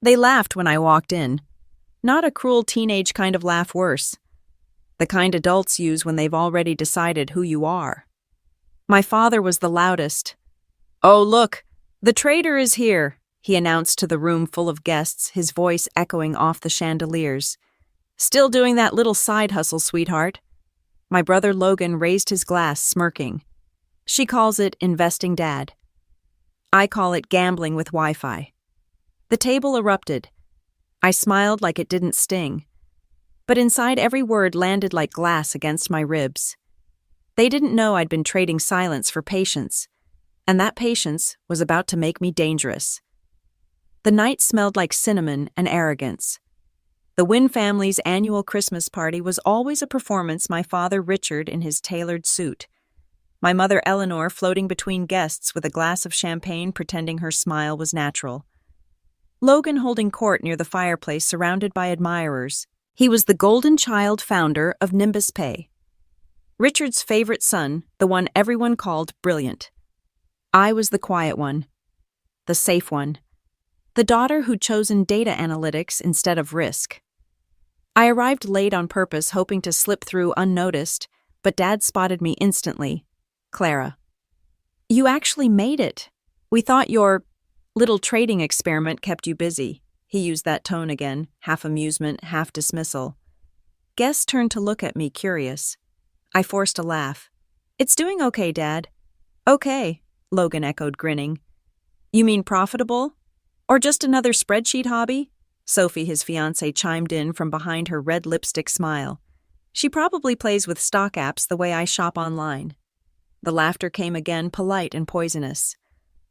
They laughed when I walked in. Not a cruel teenage kind of laugh, worse. The kind adults use when they've already decided who you are. My father was the loudest. "Oh, look, the trader is here," he announced to the room full of guests, his voice echoing off the chandeliers. "Still doing that little side hustle, sweetheart?" My brother Logan raised his glass, smirking. "She calls it investing, Dad. I call it gambling with Wi-Fi." The table erupted. I smiled like it didn't sting, but inside every word landed like glass against my ribs. They didn't know I'd been trading silence for patience, and that patience was about to make me dangerous. The night smelled like cinnamon and arrogance. The Wynn family's annual Christmas party was always a performance, my father Richard in his tailored suit, my mother Eleanor floating between guests with a glass of champagne pretending her smile was natural. Logan holding court near the fireplace surrounded by admirers. He was the golden child founder of Nimbus Pay. Richard's favorite son, the one everyone called brilliant. I was the quiet one, the safe one, the daughter who'd chosen data analytics instead of risk. I arrived late on purpose, hoping to slip through unnoticed, but Dad spotted me instantly. "Clara, you actually made it. We thought your little trading experiment kept you busy." He used that tone again, half amusement, half dismissal. Guests turned to look at me, curious. I forced a laugh. "It's doing okay, Dad." "Okay," Logan echoed, grinning. "You mean profitable? Or just another spreadsheet hobby?" Sophie, his fiancée, chimed in from behind her red lipstick smile. "She probably plays with stock apps the way I shop online." The laughter came again, polite and poisonous.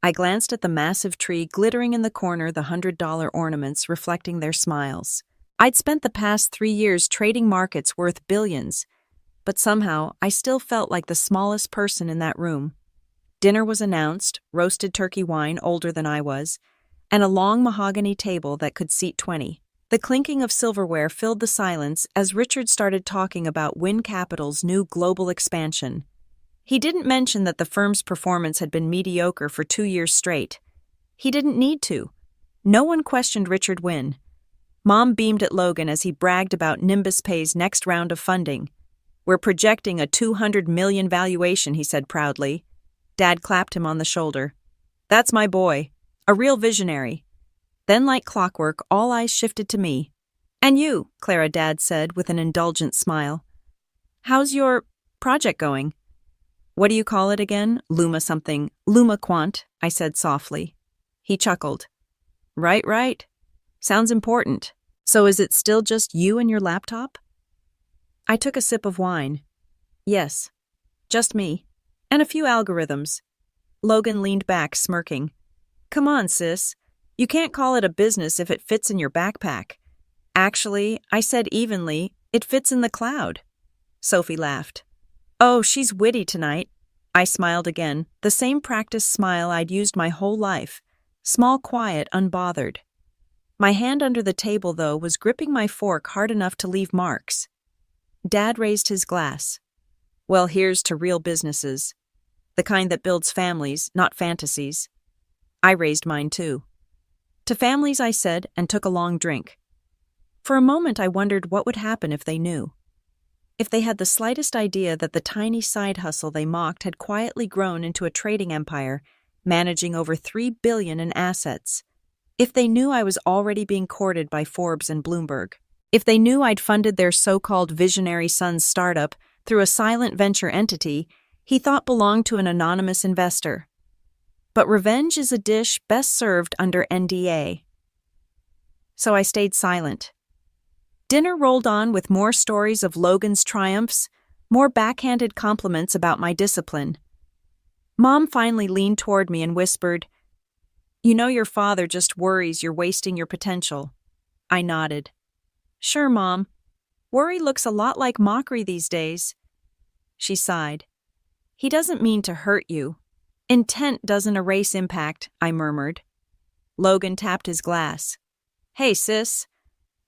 I glanced at the massive tree glittering in the corner, the $100 ornaments reflecting their smiles. I'd spent the past 3 years trading markets worth billions, but somehow I still felt like the smallest person in that room. Dinner was announced, roasted turkey wine older than I was, and a long mahogany table that could seat 20. The clinking of silverware filled the silence as Richard started talking about Wynn Capital's new global expansion. He didn't mention that the firm's performance had been mediocre for 2 years straight. He didn't need to. No one questioned Richard Wynn. Mom beamed at Logan as he bragged about Nimbus Pay's next round of funding. "We're projecting a $200 million valuation," he said proudly. Dad clapped him on the shoulder. "That's my boy. A real visionary." Then, like clockwork, all eyes shifted to me. "And you," Clara, Dad said with an indulgent smile. "How's your project going?" "What do you call it again? Luma something. Luma Quant," I said softly. He chuckled. Right. Sounds important. So is it still just you and your laptop?" I took a sip of wine. "Yes, just me. And a few algorithms." Logan leaned back, smirking. "Come on, sis. You can't call it a business if it fits in your backpack." "Actually," I said evenly, "it fits in the cloud." Sophie laughed. "Oh, she's witty tonight." I smiled again, the same practiced smile I'd used my whole life. Small, quiet, unbothered. My hand under the table, though, was gripping my fork hard enough to leave marks. Dad raised his glass. "Well, here's to real businesses. The kind that builds families, not fantasies." I raised mine, too. "To families," I said, and took a long drink. For a moment I wondered what would happen if they knew. If they had the slightest idea that the tiny side hustle they mocked had quietly grown into a trading empire, managing over $3 billion in assets. If they knew I was already being courted by Forbes and Bloomberg. If they knew I'd funded their so-called visionary son's startup through a silent venture entity he thought belonged to an anonymous investor. But revenge is a dish best served under NDA. So I stayed silent. Dinner rolled on with more stories of Logan's triumphs, more backhanded compliments about my discipline. Mom finally leaned toward me and whispered, "You know your father just worries you're wasting your potential." I nodded. "Sure, Mom. Worry looks a lot like mockery these days." She sighed. "He doesn't mean to hurt you. Intent doesn't erase impact," I murmured. Logan tapped his glass. "Hey, sis.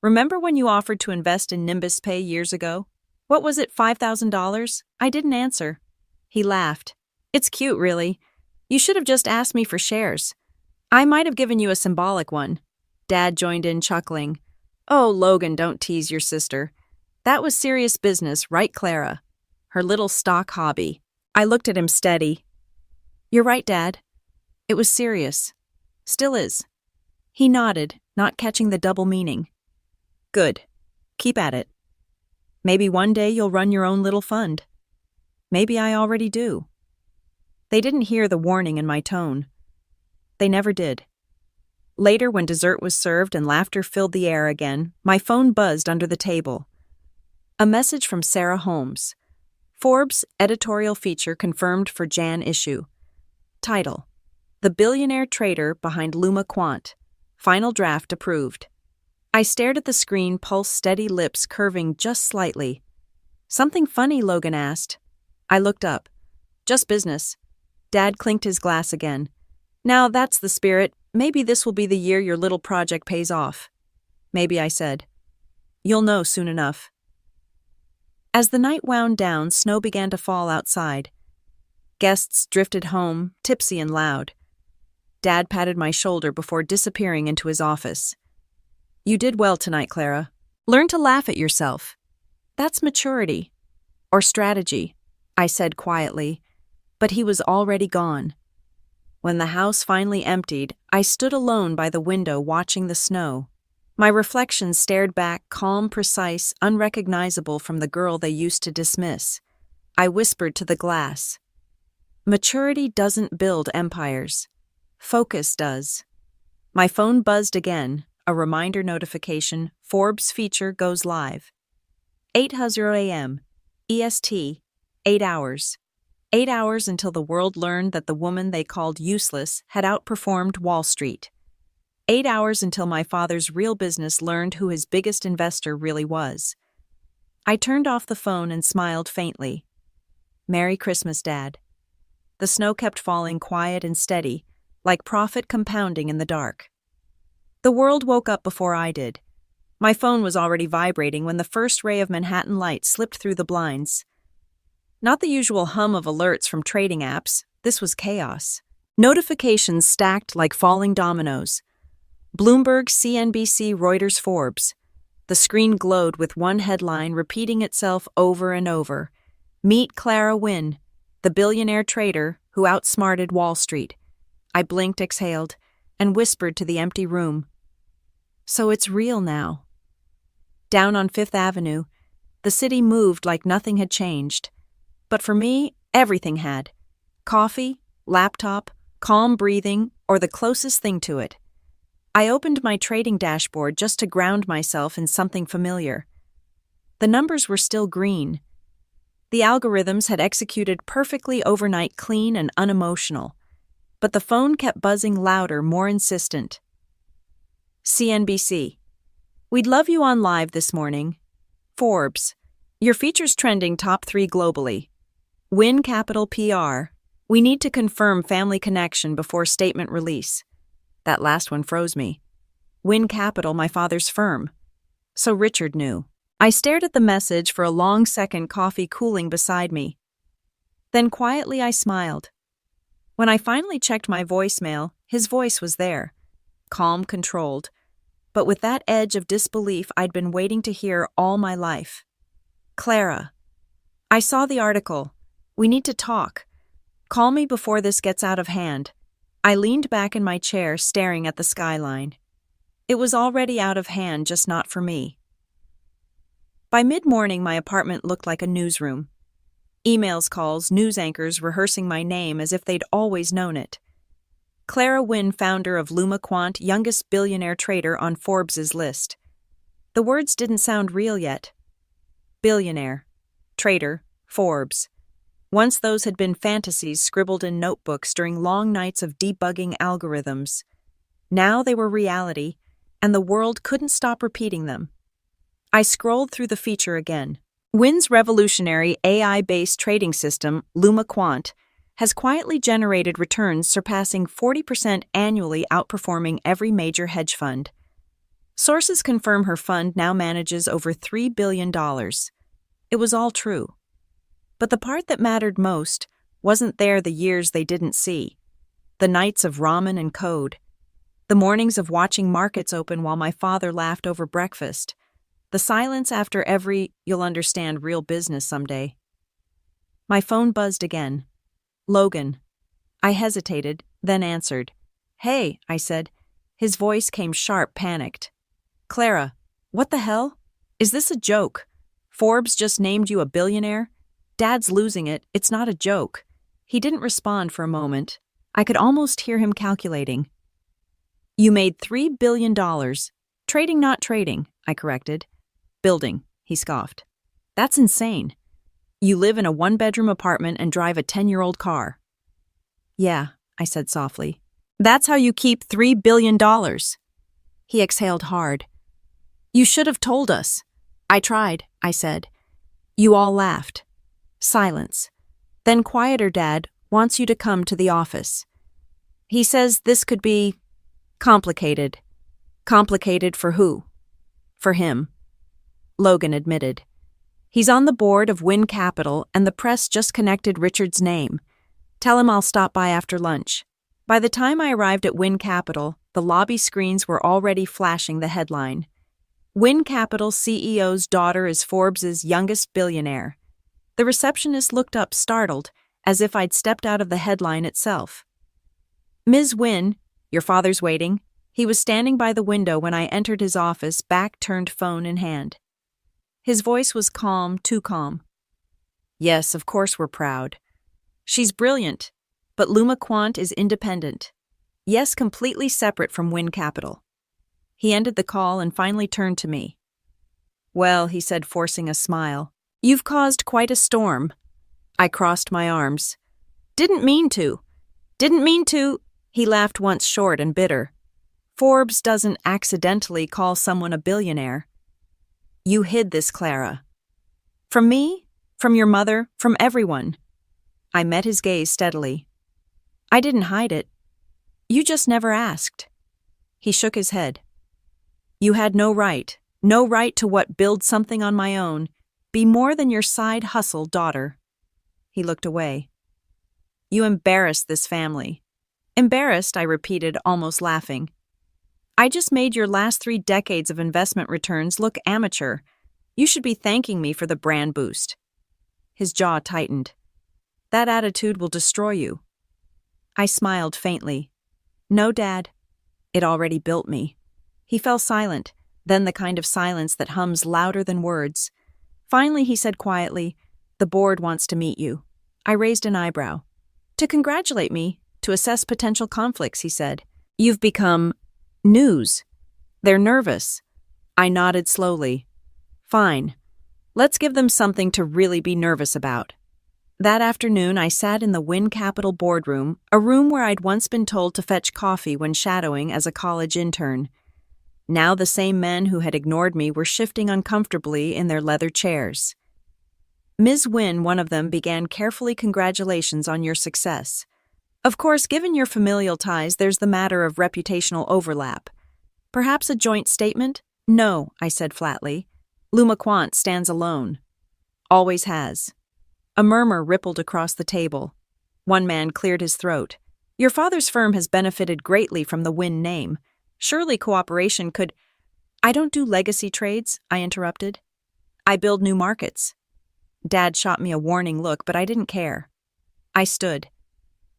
Remember when you offered to invest in Nimbus Pay years ago? What was it, $5,000? I didn't answer." He laughed. "It's cute, really. You should have just asked me for shares. I might have given you a symbolic one." Dad joined in, chuckling. Oh, Logan, don't tease your sister. That was serious business, right, Clara? Her little stock hobby. I looked at him steady. You're right, Dad. It was serious. Still is. He nodded, not catching the double meaning. Good. Keep at it. Maybe one day you'll run your own little fund. Maybe I already do. They didn't hear the warning in my tone. They never did. Later, when dessert was served and laughter filled the air again, my phone buzzed under the table. A message from Sarah Holmes. Forbes editorial feature confirmed for Jan issue. Title: The Billionaire Trader Behind Luma Quant. Final draft approved. I stared at the screen, pulse steady, lips curving just slightly. Something funny, Logan asked. I looked up. Just business. Dad clinked his glass again. Now that's the spirit. Maybe this will be the year your little project pays off. Maybe, I said. You'll know soon enough. As the night wound down, snow began to fall outside. Guests drifted home, tipsy and loud. Dad patted my shoulder before disappearing into his office. You did well tonight, Clara. Learn to laugh at yourself. That's maturity. Or strategy, I said quietly, but he was already gone. When the house finally emptied, I stood alone by the window watching the snow. My reflection stared back, calm, precise, unrecognizable from the girl they used to dismiss. I whispered to the glass. Maturity doesn't build empires. Focus does. My phone buzzed again, a reminder notification. Forbes feature goes live. 8:00 a.m. EST, 8 hours. 8 hours until the world learned that the woman they called useless had outperformed Wall Street. 8 hours until my father's real business learned who his biggest investor really was. I turned off the phone and smiled faintly. Merry Christmas, Dad. The snow kept falling quiet and steady, like profit compounding in the dark. The world woke up before I did. My phone was already vibrating when the first ray of Manhattan light slipped through the blinds. Not the usual hum of alerts from trading apps, this was chaos. Notifications stacked like falling dominoes. Bloomberg, CNBC, Reuters, Forbes. The screen glowed with one headline repeating itself over and over. Meet Clara Wynn, the billionaire trader who outsmarted Wall Street. I blinked, exhaled, and whispered to the empty room. So it's real now. Down on Fifth Avenue, the city moved like nothing had changed. But for me, everything had. Coffee, laptop, calm breathing, or the closest thing to it. I opened my trading dashboard just to ground myself in something familiar. The numbers were still green. The algorithms had executed perfectly overnight, clean and unemotional. But the phone kept buzzing louder, more insistent. CNBC. We'd love you on live this morning. Forbes. Your feature's trending top 3 globally. Win Capital PR. We need to confirm family connection before statement release. That last one froze me. Win Capital, my father's firm. So Richard knew. I stared at the message for a long second, coffee cooling beside me. Then quietly I smiled. When I finally checked my voicemail, his voice was there. Calm, controlled, but with that edge of disbelief I'd been waiting to hear all my life. Clara. I saw the article. We need to talk. Call me before this gets out of hand. I leaned back in my chair, staring at the skyline. It was already out of hand, just not for me. By mid-morning, my apartment looked like a newsroom. Emails, calls, news anchors rehearsing my name as if they'd always known it. Clara Wynn, founder of Luma Quant, youngest billionaire trader on Forbes' list. The words didn't sound real yet. Billionaire, trader, Forbes. Once those had been fantasies scribbled in notebooks during long nights of debugging algorithms. Now they were reality, and the world couldn't stop repeating them. I scrolled through the feature again. Wynn's revolutionary AI-based trading system, Luma Quant, has quietly generated returns surpassing 40% annually, outperforming every major hedge fund. Sources confirm her fund now manages over $3 billion. It was all true. But the part that mattered most wasn't there the years they didn't see. The nights of ramen and code. The mornings of watching markets open while my father laughed over breakfast. The silence after every, "you'll understand real business someday." My phone buzzed again. Logan. I hesitated, then answered. "Hey," I said. His voice came sharp, panicked. "Clara, what the hell? Is this a joke? Forbes just named you a billionaire? Dad's losing it, it's not a joke." He didn't respond for a moment. I could almost hear him calculating. "You made $3 billion. Trading, not trading," I corrected. "Building," he scoffed. "That's insane. You live in a one-bedroom apartment and drive a 10-year-old car." "Yeah," I said softly. "That's how you keep $3 billion. He exhaled hard. "You should have told us." "I tried," I said. You all laughed. Silence. Then quieter. "Dad wants you to come to the office. He says this could be complicated." "Complicated for who?" "For him." Logan admitted. "He's on the board of Wynn Capital and the press just connected Richard's name. Tell him I'll stop by after lunch." By the time I arrived at Wynn Capital, the lobby screens were already flashing the headline. Wynn Capital CEO's daughter is Forbes' youngest billionaire. The receptionist looked up startled, as if I'd stepped out of the headline itself. "Ms. Wynn, your father's waiting." He was standing by the window when I entered his office, back turned, phone in hand. His voice was calm, too calm. "Yes, of course we're proud. She's brilliant, but Luma Quant is independent. Yes, completely separate from Wynn Capital." He ended the call and finally turned to me. "Well," he said, forcing a smile, "you've caused quite a storm." I crossed my arms. Didn't mean to. He laughed once short and bitter. "Forbes doesn't accidentally call someone a billionaire." "You hid this, Clara." "From me? From your mother? From everyone?" I met his gaze steadily. "I didn't hide it. You just never asked." He shook his head. "You had no right to what, build something on my own, be more than your side hustle daughter." He looked away. "You embarrassed this family." "Embarrassed," I repeated, almost laughing. "I just made your last 3 decades of investment returns look amateur. You should be thanking me for the brand boost." His jaw tightened. "That attitude will destroy you." I smiled faintly. "No, Dad. It already built me." He fell silent, then the kind of silence that hums louder than words. Finally, he said quietly, "The board wants to meet you." I raised an eyebrow. "To congratulate me, to assess potential conflicts," he said. "You've become news. They're nervous." I nodded slowly. "Fine. Let's give them something to really be nervous about." That afternoon, I sat in the Wynn Capital boardroom, a room where I'd once been told to fetch coffee when shadowing as a college intern. Now the same men who had ignored me were shifting uncomfortably in their leather chairs. "Ms. Wynn," one of them began carefully, "congratulations on your success. Of course, given your familial ties, there's the matter of reputational overlap. Perhaps a joint statement?" "No," I said flatly. "Luma Quant stands alone. Always has." A murmur rippled across the table. One man cleared his throat. "Your father's firm has benefited greatly from the Wynn name. Surely cooperation could—" "I don't do legacy trades," I interrupted. "I build new markets." Dad shot me a warning look, but I didn't care. I stood.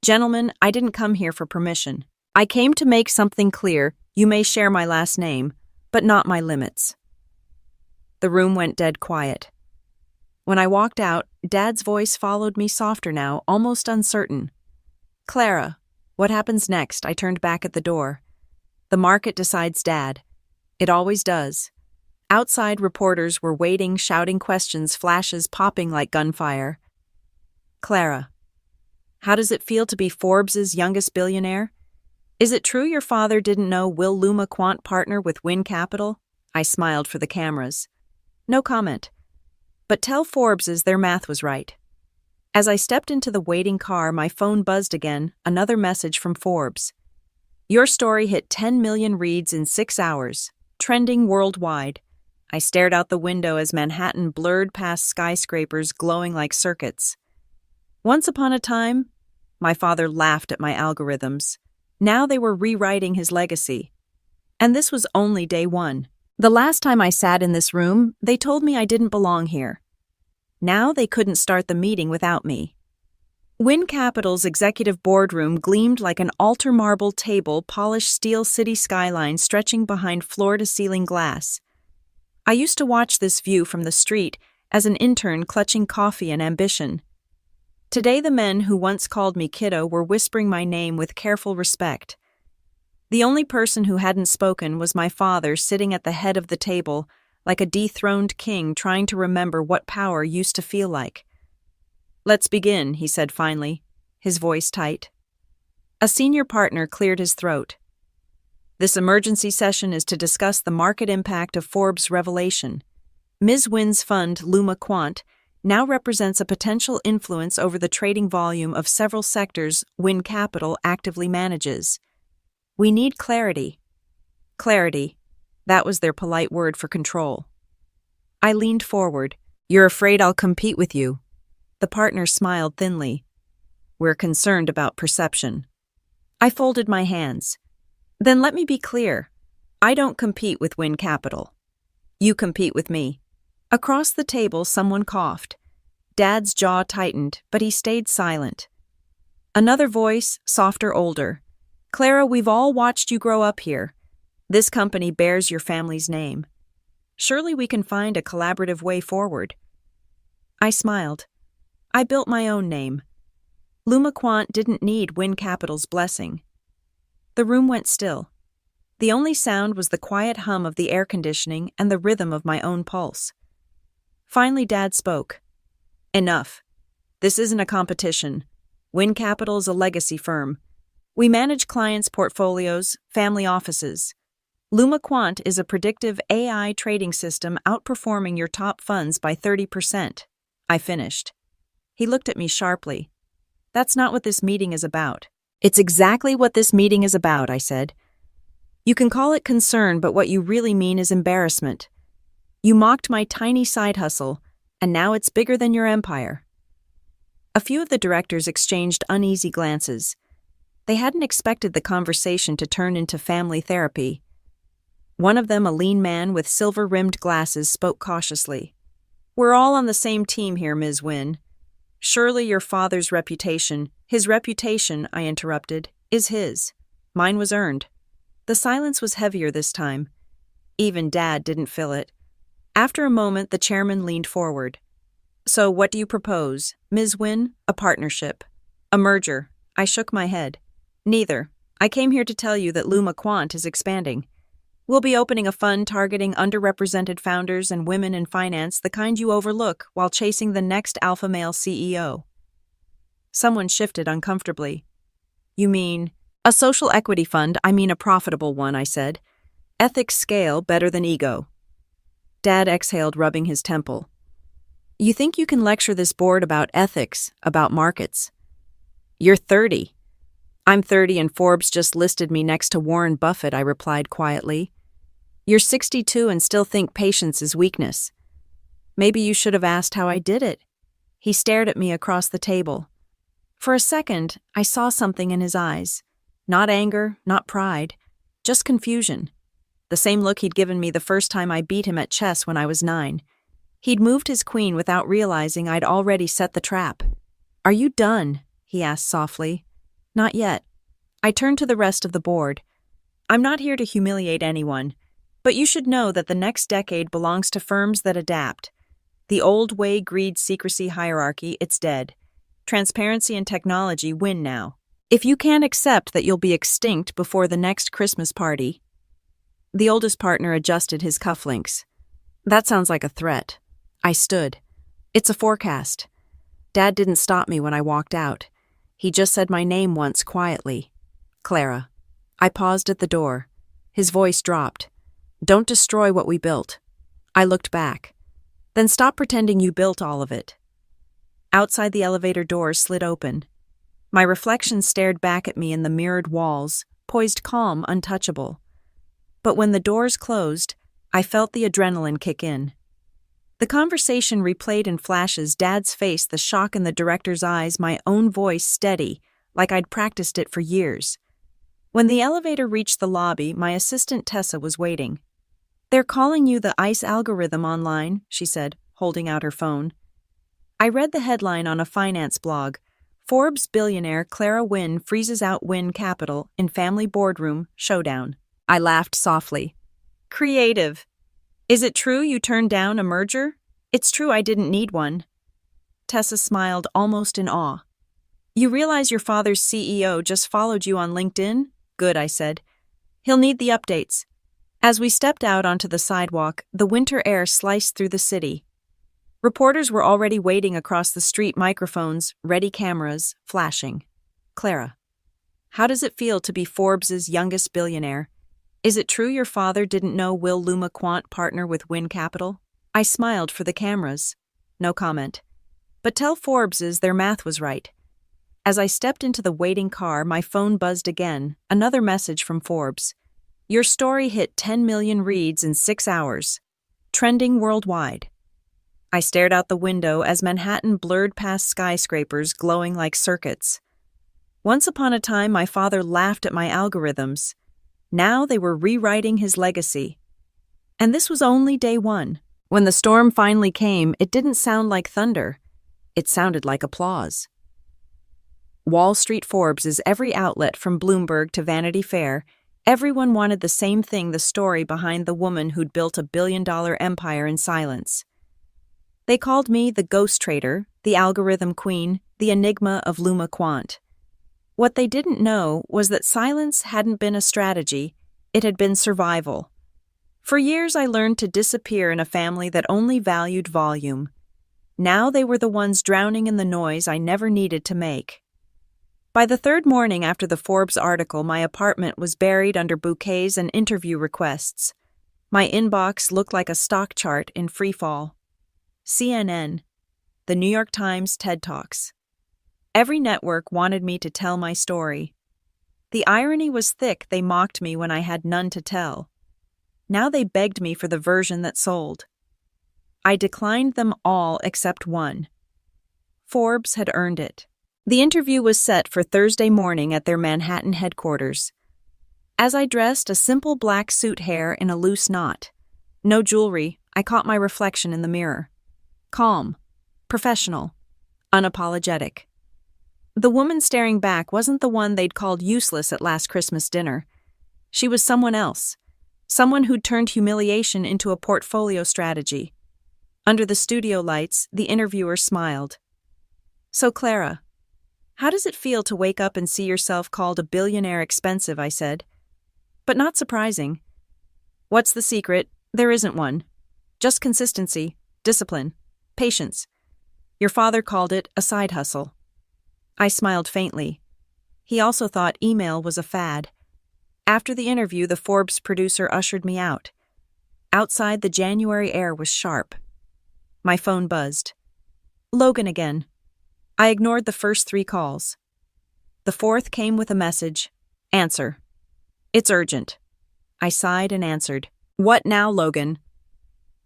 "Gentlemen, I didn't come here for permission. I came to make something clear. You may share my last name, but not my limits." The room went dead quiet. When I walked out, Dad's voice followed me, softer now, almost uncertain. "Clara, what happens next?" I turned back at the door. "The market decides, Dad. It always does." Outside, reporters were waiting, shouting questions, flashes popping like gunfire. "Clara, how does it feel to be Forbes' youngest billionaire? Is it true your father didn't know will Luma Quant partner with Wynn Capital?" I smiled for the cameras. "No comment. But tell Forbes their math was right." As I stepped into the waiting car, my phone buzzed again, another message from Forbes. "Your story hit 10 million reads in 6 hours, trending worldwide." I stared out the window as Manhattan blurred past skyscrapers glowing like circuits. "Once upon a time," my father laughed at my algorithms. Now they were rewriting his legacy. And this was only day one. The last time I sat in this room, they told me I didn't belong here. Now they couldn't start the meeting without me. Wynn Capital's executive boardroom gleamed like an altar marble table, polished steel city skyline stretching behind floor-to-ceiling glass. I used to watch this view from the street as an intern clutching coffee and ambition. Today the men who once called me kiddo were whispering my name with careful respect. The only person who hadn't spoken was my father, sitting at the head of the table, like a dethroned king trying to remember what power used to feel like. "Let's begin," he said finally, his voice tight. A senior partner cleared his throat. "This emergency session is to discuss the market impact of Forbes' revelation. Ms. Wynn's fund, Luma Quant, now represents a potential influence over the trading volume of several sectors Wynn Capital actively manages. We need clarity." Clarity. That was their polite word for control. I leaned forward. "You're afraid I'll compete with you?" The partner smiled thinly. "We're concerned about perception." I folded my hands. "Then let me be clear. I don't compete with Wynn Capital. You compete with me." Across the table, someone coughed. Dad's jaw tightened, but he stayed silent. Another voice, softer, older. "Clara, we've all watched you grow up here. This company bears your family's name. Surely we can find a collaborative way forward." I smiled. I built my own name. Luma Quant didn't need Wynn Capital's blessing. The room went still. The only sound was the quiet hum of the air conditioning and the rhythm of my own pulse. Finally, Dad spoke. "Enough. This isn't a competition. Wynn Capital is a legacy firm. We manage clients' portfolios, family offices. Luma Quant is a predictive AI trading system outperforming your top funds by 30%. I finished. He looked at me sharply. "That's not what this meeting is about." "It's exactly what this meeting is about," I said. "You can call it concern, but what you really mean is embarrassment. You mocked my tiny side hustle, and now it's bigger than your empire." A few of the directors exchanged uneasy glances. They hadn't expected the conversation to turn into family therapy. One of them, a lean man with silver-rimmed glasses, spoke cautiously. "We're all on the same team here, Ms. Wynn. Surely your father's reputation—" "His reputation," I interrupted, "is his. Mine was earned." The silence was heavier this time. Even Dad didn't fill it. After a moment, the chairman leaned forward. "So what do you propose, Ms. Wynn? A partnership? A merger?" I shook my head. "Neither. I came here to tell you that Luma Quant is expanding. We'll be opening a fund targeting underrepresented founders and women in finance, the kind you overlook while chasing the next alpha male CEO." Someone shifted uncomfortably. "You mean—" "A social equity fund, I mean a profitable one," I said. "Ethics scale better than ego." Dad exhaled, rubbing his temple. "You think you can lecture this board about ethics, about markets? You're 30. I'm 30 and Forbes just listed me next to Warren Buffett," I replied quietly. "You're 62 and still think patience is weakness. Maybe you should have asked how I did it." He stared at me across the table. For a second, I saw something in his eyes. Not anger, not pride, just confusion. The same look he'd given me the first time I beat him at chess when I was 9. He'd moved his queen without realizing I'd already set the trap. "Are you done?" he asked softly. "Not yet." I turned to the rest of the board. "I'm not here to humiliate anyone, but you should know that the next decade belongs to firms that adapt. The old way greed secrecy hierarchy, it's dead. Transparency and technology win now. If you can't accept that you'll be extinct before the next Christmas party—" The oldest partner adjusted his cufflinks. "That sounds like a threat." I stood. "It's a forecast." Dad didn't stop me when I walked out. He just said my name once quietly. "Clara." I paused at the door. His voice dropped. "Don't destroy what we built." I looked back. "Then stop pretending you built all of it." Outside, the elevator doors slid open. My reflection stared back at me in the mirrored walls, poised calm, untouchable. But when the doors closed, I felt the adrenaline kick in. The conversation replayed in flashes, Dad's face, the shock in the director's eyes, my own voice steady, like I'd practiced it for years. When the elevator reached the lobby, my assistant Tessa was waiting. "They're calling you the ICE algorithm online," she said, holding out her phone. I read the headline on a finance blog. Forbes billionaire Clara Wynn freezes out Wynn Capital in family boardroom showdown. I laughed softly. Creative. Is it true you turned down a merger? It's true I didn't need one. Tessa smiled almost in awe. You realize your father's CEO just followed you on LinkedIn? Good, I said. He'll need the updates. As we stepped out onto the sidewalk, the winter air sliced through the city. Reporters were already waiting across the street, microphones, ready cameras, flashing. Clara, how does it feel to be Forbes' youngest billionaire? Is it true your father didn't know will Luma Quant partner with Wynn Capital? I smiled for the cameras. No comment. But tell Forbes' their math was right. As I stepped into the waiting car, my phone buzzed again, another message from Forbes. Your story hit 10 million reads in 6 hours. Trending worldwide. I stared out the window as Manhattan blurred past skyscrapers glowing like circuits. Once upon a time, my father laughed at my algorithms. Now they were rewriting his legacy. And this was only day one. When the storm finally came, it didn't sound like thunder. It sounded like applause. Wall Street Forbes is every outlet from Bloomberg to Vanity Fair. Everyone wanted the same thing, the story behind the woman who'd built a billion-dollar empire in silence. They called me the ghost trader, the algorithm queen, the enigma of Luma Quant. What they didn't know was that silence hadn't been a strategy, it had been survival. For years I learned to disappear in a family that only valued volume. Now they were the ones drowning in the noise I never needed to make. By the third morning after the Forbes article, my apartment was buried under bouquets and interview requests. My inbox looked like a stock chart in free fall. CNN, the New York Times, TED Talks. Every network wanted me to tell my story. The irony was thick. They mocked me when I had none to tell. Now they begged me for the version that sold. I declined them all except one. Forbes had earned it. The interview was set for Thursday morning at their Manhattan headquarters. As I dressed, a simple black suit, hair in a loose knot. No jewelry, I caught my reflection in the mirror. Calm, professional, unapologetic. The woman staring back wasn't the one they'd called useless at last Christmas dinner. She was someone else, someone who'd turned humiliation into a portfolio strategy. Under the studio lights, the interviewer smiled. So, Clara, how does it feel to wake up and see yourself called a billionaire expensive, I said. But not surprising. What's the secret? There isn't one. Just consistency, discipline, patience. Your father called it a side hustle. I smiled faintly. He also thought email was a fad. After the interview, the Forbes producer ushered me out. Outside, the January air was sharp. My phone buzzed. Logan again. I ignored the first 3 calls. The fourth came with a message. Answer. It's urgent. I sighed and answered. What now, Logan?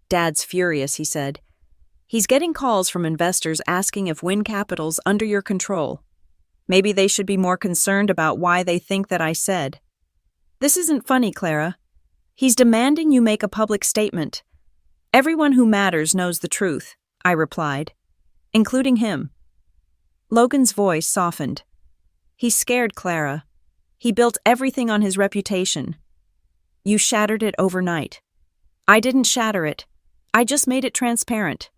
Dad's furious, he said. He's getting calls from investors asking if Wynn Capital's under your control. Maybe they should be more concerned about why they think that I said. This isn't funny, Clara. He's demanding you make a public statement. Everyone who matters knows the truth, I replied, including him. Logan's voice softened. He's scared, Clara. He built everything on his reputation. You shattered it overnight. I didn't shatter it. I just made it transparent.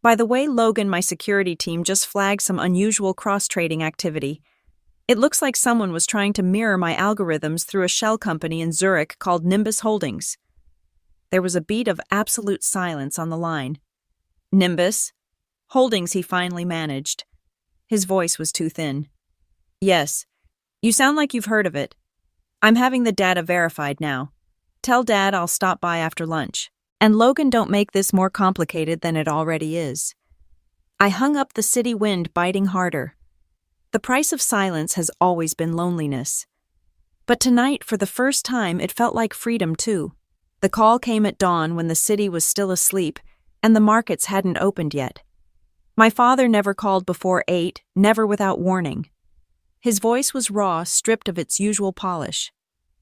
By the way, Logan, my security team just flagged some unusual cross-trading activity. It looks like someone was trying to mirror my algorithms through a shell company in Zurich called Nimbus Holdings. There was a beat of absolute silence on the line. Nimbus? Holdings, he finally managed. His voice was too thin. Yes. You sound like you've heard of it. I'm having the data verified now. Tell Dad I'll stop by after lunch. And Logan, don't make this more complicated than it already is. I hung up, the city wind biting harder. The price of silence has always been loneliness. But tonight, for the first time, it felt like freedom too. The call came at dawn when the city was still asleep and the markets hadn't opened yet. My father never called before 8, never without warning. His voice was raw, stripped of its usual polish.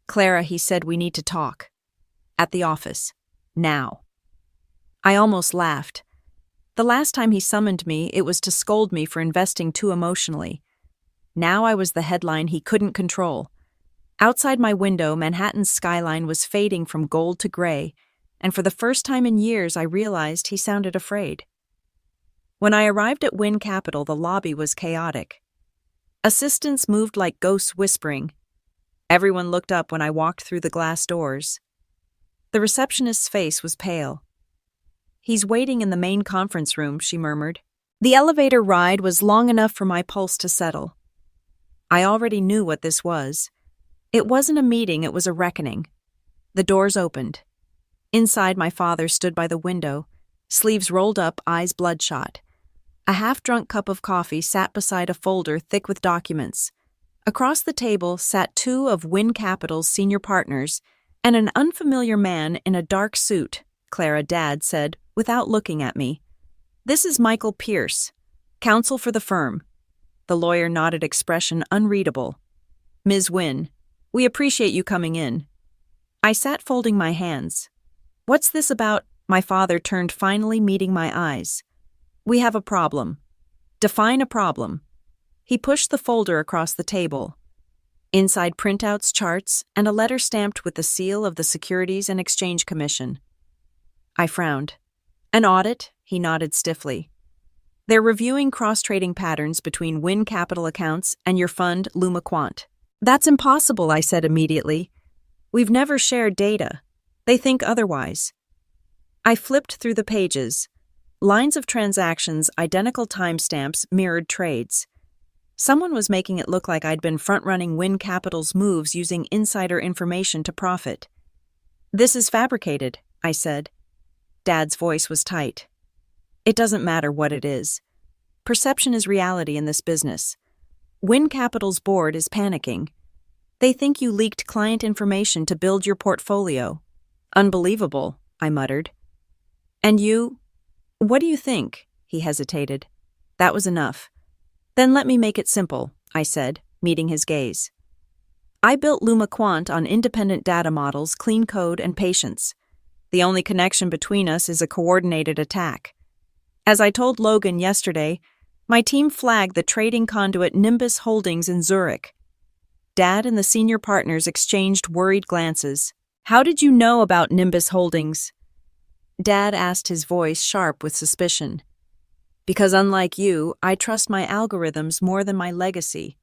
"Clara," he said, "we need to talk. At the office. Now." I almost laughed. The last time he summoned me, it was to scold me for investing too emotionally. Now I was the headline he couldn't control. Outside my window, Manhattan's skyline was fading from gold to gray, and for the first time in years I realized he sounded afraid. When I arrived at Wynn Capital, the lobby was chaotic. Assistants moved like ghosts whispering. Everyone looked up when I walked through the glass doors. The receptionist's face was pale. "He's waiting in the main conference room," she murmured. The elevator ride was long enough for my pulse to settle. I already knew what this was. It wasn't a meeting, it was a reckoning. The doors opened. Inside, my father stood by the window, sleeves rolled up, eyes bloodshot. A half-drunk cup of coffee sat beside a folder thick with documents. Across the table sat two of Wynn Capital's senior partners and an unfamiliar man in a dark suit, Clara, Dad said, without looking at me. "This is Michael Pierce, counsel for the firm." The lawyer nodded, expression unreadable. "Ms. Wynn, we appreciate you coming in." I sat folding my hands. "What's this about?" My father turned, finally meeting my eyes. "We have a problem." "Define a problem." He pushed the folder across the table. Inside, printouts, charts, and a letter stamped with the seal of the Securities and Exchange Commission. I frowned. "An audit?" He nodded stiffly. "They're reviewing cross-trading patterns between Wynn Capital accounts and your fund, Luma Quant." "That's impossible," I said immediately. "We've never shared data. They think otherwise." I flipped through the pages. Lines of transactions, identical timestamps, mirrored trades. Someone was making it look like I'd been front-running Wynn Capital's moves using insider information to profit. "This is fabricated," I said. Dad's voice was tight. "It doesn't matter what it is. Perception is reality in this business. Wynn Capital's board is panicking. They think you leaked client information to build your portfolio." "Unbelievable," I muttered. "And you? What do you think?" He hesitated. That was enough. "Then let me make it simple," I said, meeting his gaze. "I built Luma Quant on independent data models, clean code, and patience. The only connection between us is a coordinated attack. As I told Logan yesterday, my team flagged the trading conduit Nimbus Holdings in Zurich." Dad and the senior partners exchanged worried glances. "How did you know about Nimbus Holdings?" Dad asked, his voice sharp with suspicion. "Because unlike you, I trust my algorithms more than my legacy.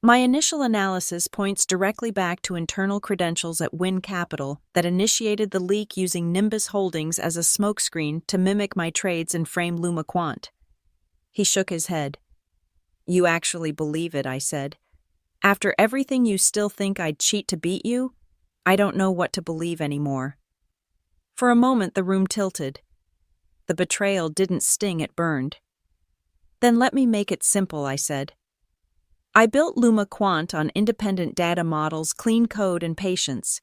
My initial analysis points directly back to internal credentials at Wynn Capital that initiated the leak using Nimbus Holdings as a smokescreen to mimic my trades and frame Luma Quant." He shook his head. "You actually believe it," I said. "After everything, you still think I'd cheat to beat you? I don't know what to believe anymore." For a moment, the room tilted. The betrayal didn't sting, it burned. "Then let me make it simple," I said. "I built Luma Quant on independent data models, clean code, and patience.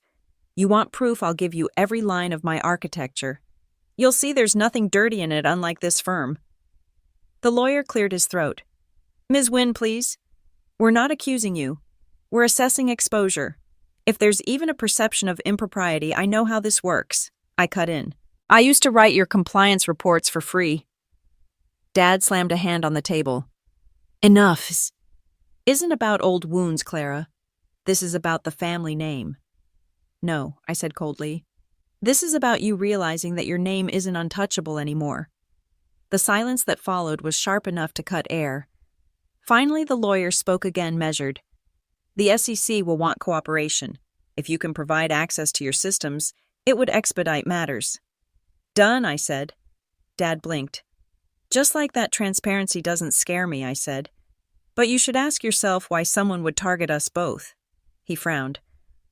You want proof, I'll give you every line of my architecture. You'll see there's nothing dirty in it, unlike this firm." The lawyer cleared his throat. "Ms. Wynn, please. We're not accusing you. We're assessing exposure. If there's even a perception of impropriety, I know how this works." I cut in. "I used to write your compliance reports for free." Dad slammed a hand on the table. "Enough. This isn't about old wounds, Clara. This is about the family name." "No," I said coldly. "This is about you realizing that your name isn't untouchable anymore." The silence that followed was sharp enough to cut air. Finally, the lawyer spoke again, measured. "The SEC will want cooperation. If you can provide access to your systems, it would expedite matters." "Done," I said. Dad blinked. "Just like that, transparency doesn't scare me," I said. "But you should ask yourself why someone would target us both." He frowned.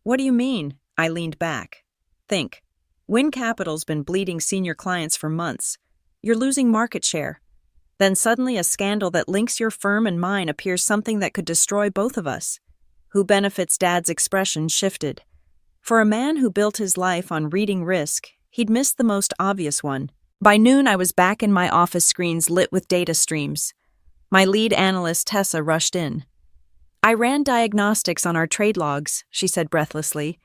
"What do you mean?" I leaned back. "Think. Wynn Capital's been bleeding senior clients for months. You're losing market share. Then suddenly a scandal that links your firm and mine appears, something that could destroy both of us. Who benefits?" Dad's expression shifted. For a man who built his life on reading risk, he'd missed the most obvious one. By noon, I was back in my office, screens lit with data streams. My lead analyst, Tessa, rushed in. I ran diagnostics on our trade logs, she said breathlessly.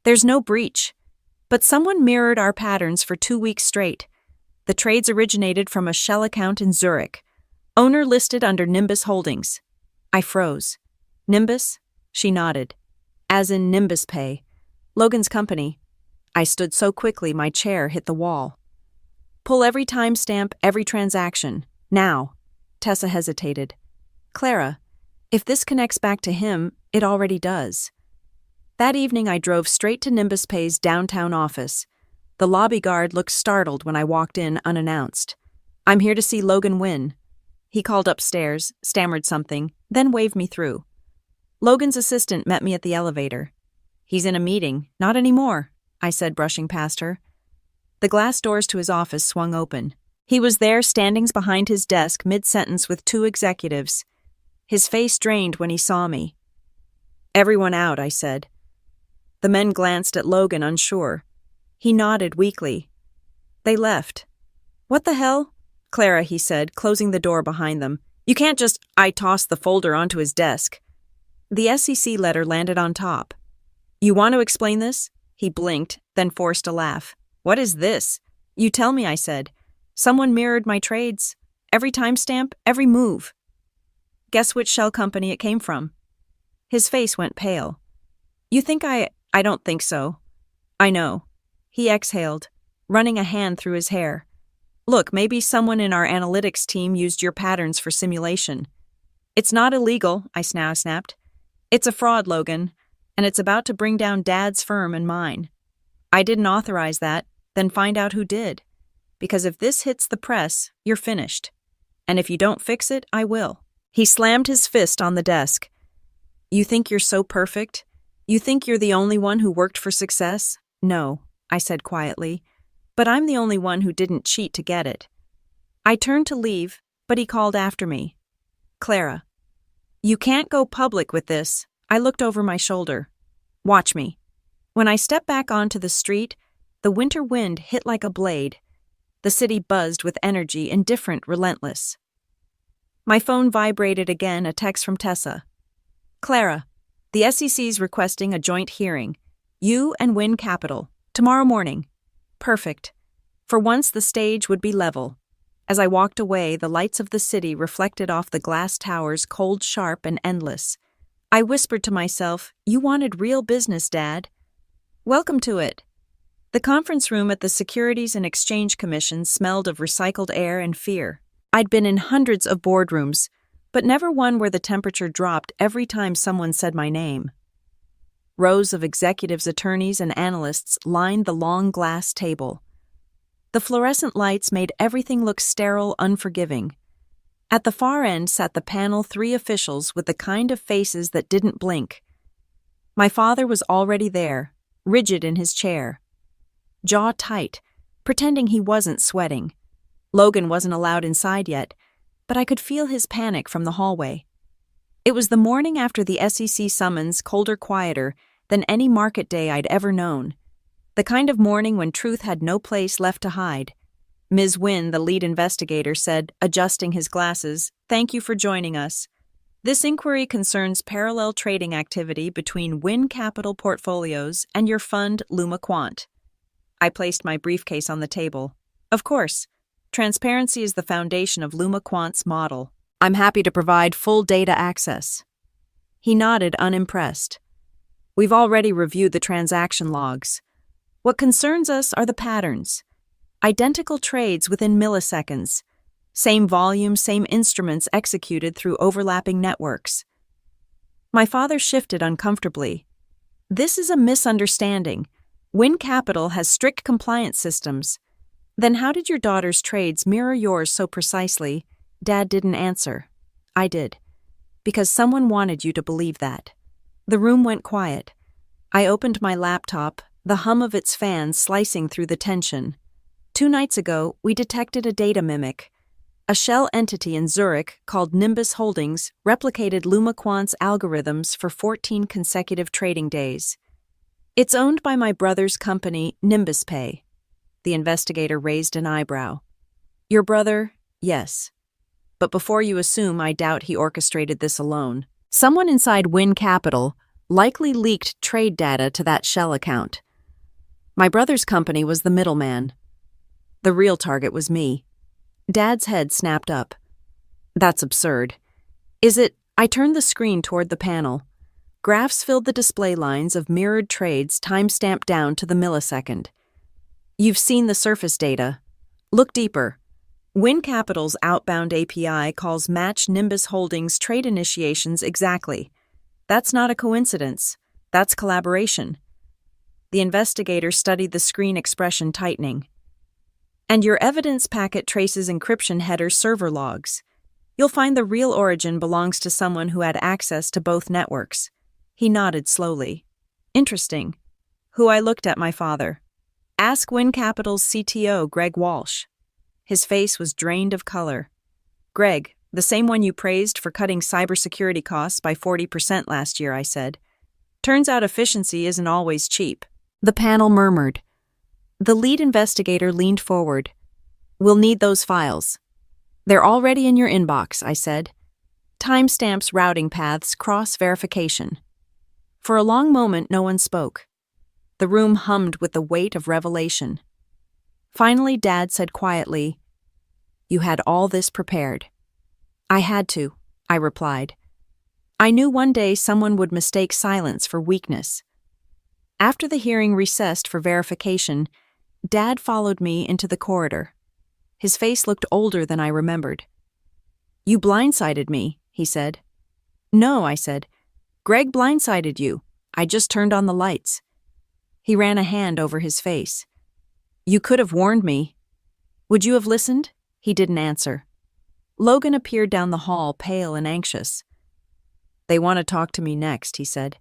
There's no breach. But someone mirrored our patterns for 2 weeks straight. The trades originated from a shell account in Zurich. Owner listed under Nimbus Holdings. I froze. Nimbus? She nodded. As in Nimbus Pay. Logan's company. I stood so quickly my chair hit the wall. Pull every timestamp, every transaction. Now. Tessa hesitated. Clara, if this connects back to him, it already does. That evening I drove straight to Nimbus Pay's downtown office. The lobby guard looked startled when I walked in unannounced. I'm here to see Logan win. He called upstairs, stammered something, then waved me through. Logan's assistant met me at the elevator. He's in a meeting. Not anymore, I said, brushing past her. The glass doors to his office swung open. He was there standing behind his desk mid-sentence with 2 executives. His face drained when he saw me. Everyone out, I said. The men glanced at Logan, unsure. He nodded weakly. They left. What the hell? Clara, he said, closing the door behind them. You can't just... I tossed the folder onto his desk. The SEC letter landed on top. You want to explain this? He blinked, then forced a laugh. What is this? You tell me, I said. Someone mirrored my trades. Every timestamp, every move. Guess which shell company it came from? His face went pale. You think I don't think so. I know. He exhaled, running a hand through his hair. Look, maybe someone in our analytics team used your patterns for simulation. It's not illegal, I snapped. It's a fraud, Logan, and it's about to bring down Dad's firm and mine. I didn't authorize that, then find out who did. Because if this hits the press, you're finished. And if you don't fix it, I will. He slammed his fist on the desk. You think you're so perfect? You think you're the only one who worked for success? No, I said quietly. But I'm the only one who didn't cheat to get it. I turned to leave, but he called after me. Clara, you can't go public with this. I looked over my shoulder. Watch me. When I stepped back onto the street, the winter wind hit like a blade. The city buzzed with energy, indifferent, relentless. My phone vibrated again, a text from Tessa. Clara, the SEC's requesting a joint hearing. You and Wynn Capital. Tomorrow morning. Perfect. For once the stage would be level. As I walked away, the lights of the city reflected off the glass towers, cold, sharp, and endless. I whispered to myself, you wanted real business, Dad. Welcome to it. The conference room at the Securities and Exchange Commission smelled of recycled air and fear. I'd been in hundreds of boardrooms, but never one where the temperature dropped every time someone said my name. Rows of executives, attorneys, and analysts lined the long glass table. The fluorescent lights made everything look sterile, unforgiving. At the far end sat the panel 3 officials with the kind of faces that didn't blink. My father was already there, rigid in his chair. Jaw tight, pretending he wasn't sweating. Logan wasn't allowed inside yet, but I could feel his panic from the hallway. It was the morning after the SEC summons, colder, quieter than any market day I'd ever known. The kind of morning when truth had no place left to hide. Ms. Wynn, the lead investigator, said, adjusting his glasses, "Thank you for joining us. This inquiry concerns parallel trading activity between Wynn Capital portfolios and your fund, Luma Quant." I placed my briefcase on the table. Of course. Transparency is the foundation of Luma Quant's model. I'm happy to provide full data access. He nodded, unimpressed. We've already reviewed the transaction logs. What concerns us are the patterns. Identical trades within milliseconds. Same volume, same instruments executed through overlapping networks. My father shifted uncomfortably. This is a misunderstanding. Wynn Capital has strict compliance systems. Then how did your daughter's trades mirror yours so precisely? Dad didn't answer. I did. Because someone wanted you to believe that. The room went quiet. I opened my laptop, the hum of its fans slicing through the tension. 2 nights ago, we detected a data mimic. A shell entity in Zurich called Nimbus Holdings replicated Luma Quant's algorithms for 14 consecutive trading days. It's owned by my brother's company, Nimbus Pay. The investigator raised an eyebrow. Your brother? Yes. But before you assume, I doubt he orchestrated this alone. Someone inside Win Capital likely leaked trade data to that shell account. My brother's company was the middleman. The real target was me. Dad's head snapped up. That's absurd. Is it? I turned the screen toward the panel. Graphs filled the display lines of mirrored trades time-stamped down to the millisecond. You've seen the surface data. Look deeper. Win Capital's outbound API calls match Nimbus Holdings trade initiations exactly. That's not a coincidence. That's collaboration. The investigator studied the screen expression tightening. And your evidence packet traces encryption header server logs. You'll find the real origin belongs to someone who had access to both networks. He nodded slowly. Interesting. Who? I looked at my father. Ask Win Capital's CTO, Greg Walsh. His face was drained of color. Greg, the same one you praised for cutting cybersecurity costs by 40% last year, I said. Turns out efficiency isn't always cheap. The panel murmured. The lead investigator leaned forward. We'll need those files. They're already in your inbox, I said. Timestamps, routing paths, cross-verification. For a long moment, no one spoke. The room hummed with the weight of revelation. Finally, Dad said quietly, You had all this prepared. I had to, I replied. I knew one day someone would mistake silence for weakness. After the hearing recessed for verification, Dad followed me into the corridor. His face looked older than I remembered. You blindsided me, he said. No, I said. Greg blindsided you. I just turned on the lights. He ran a hand over his face. You could have warned me. Would you have listened? He didn't answer. Logan appeared down the hall, pale and anxious. They want to talk to me next, he said.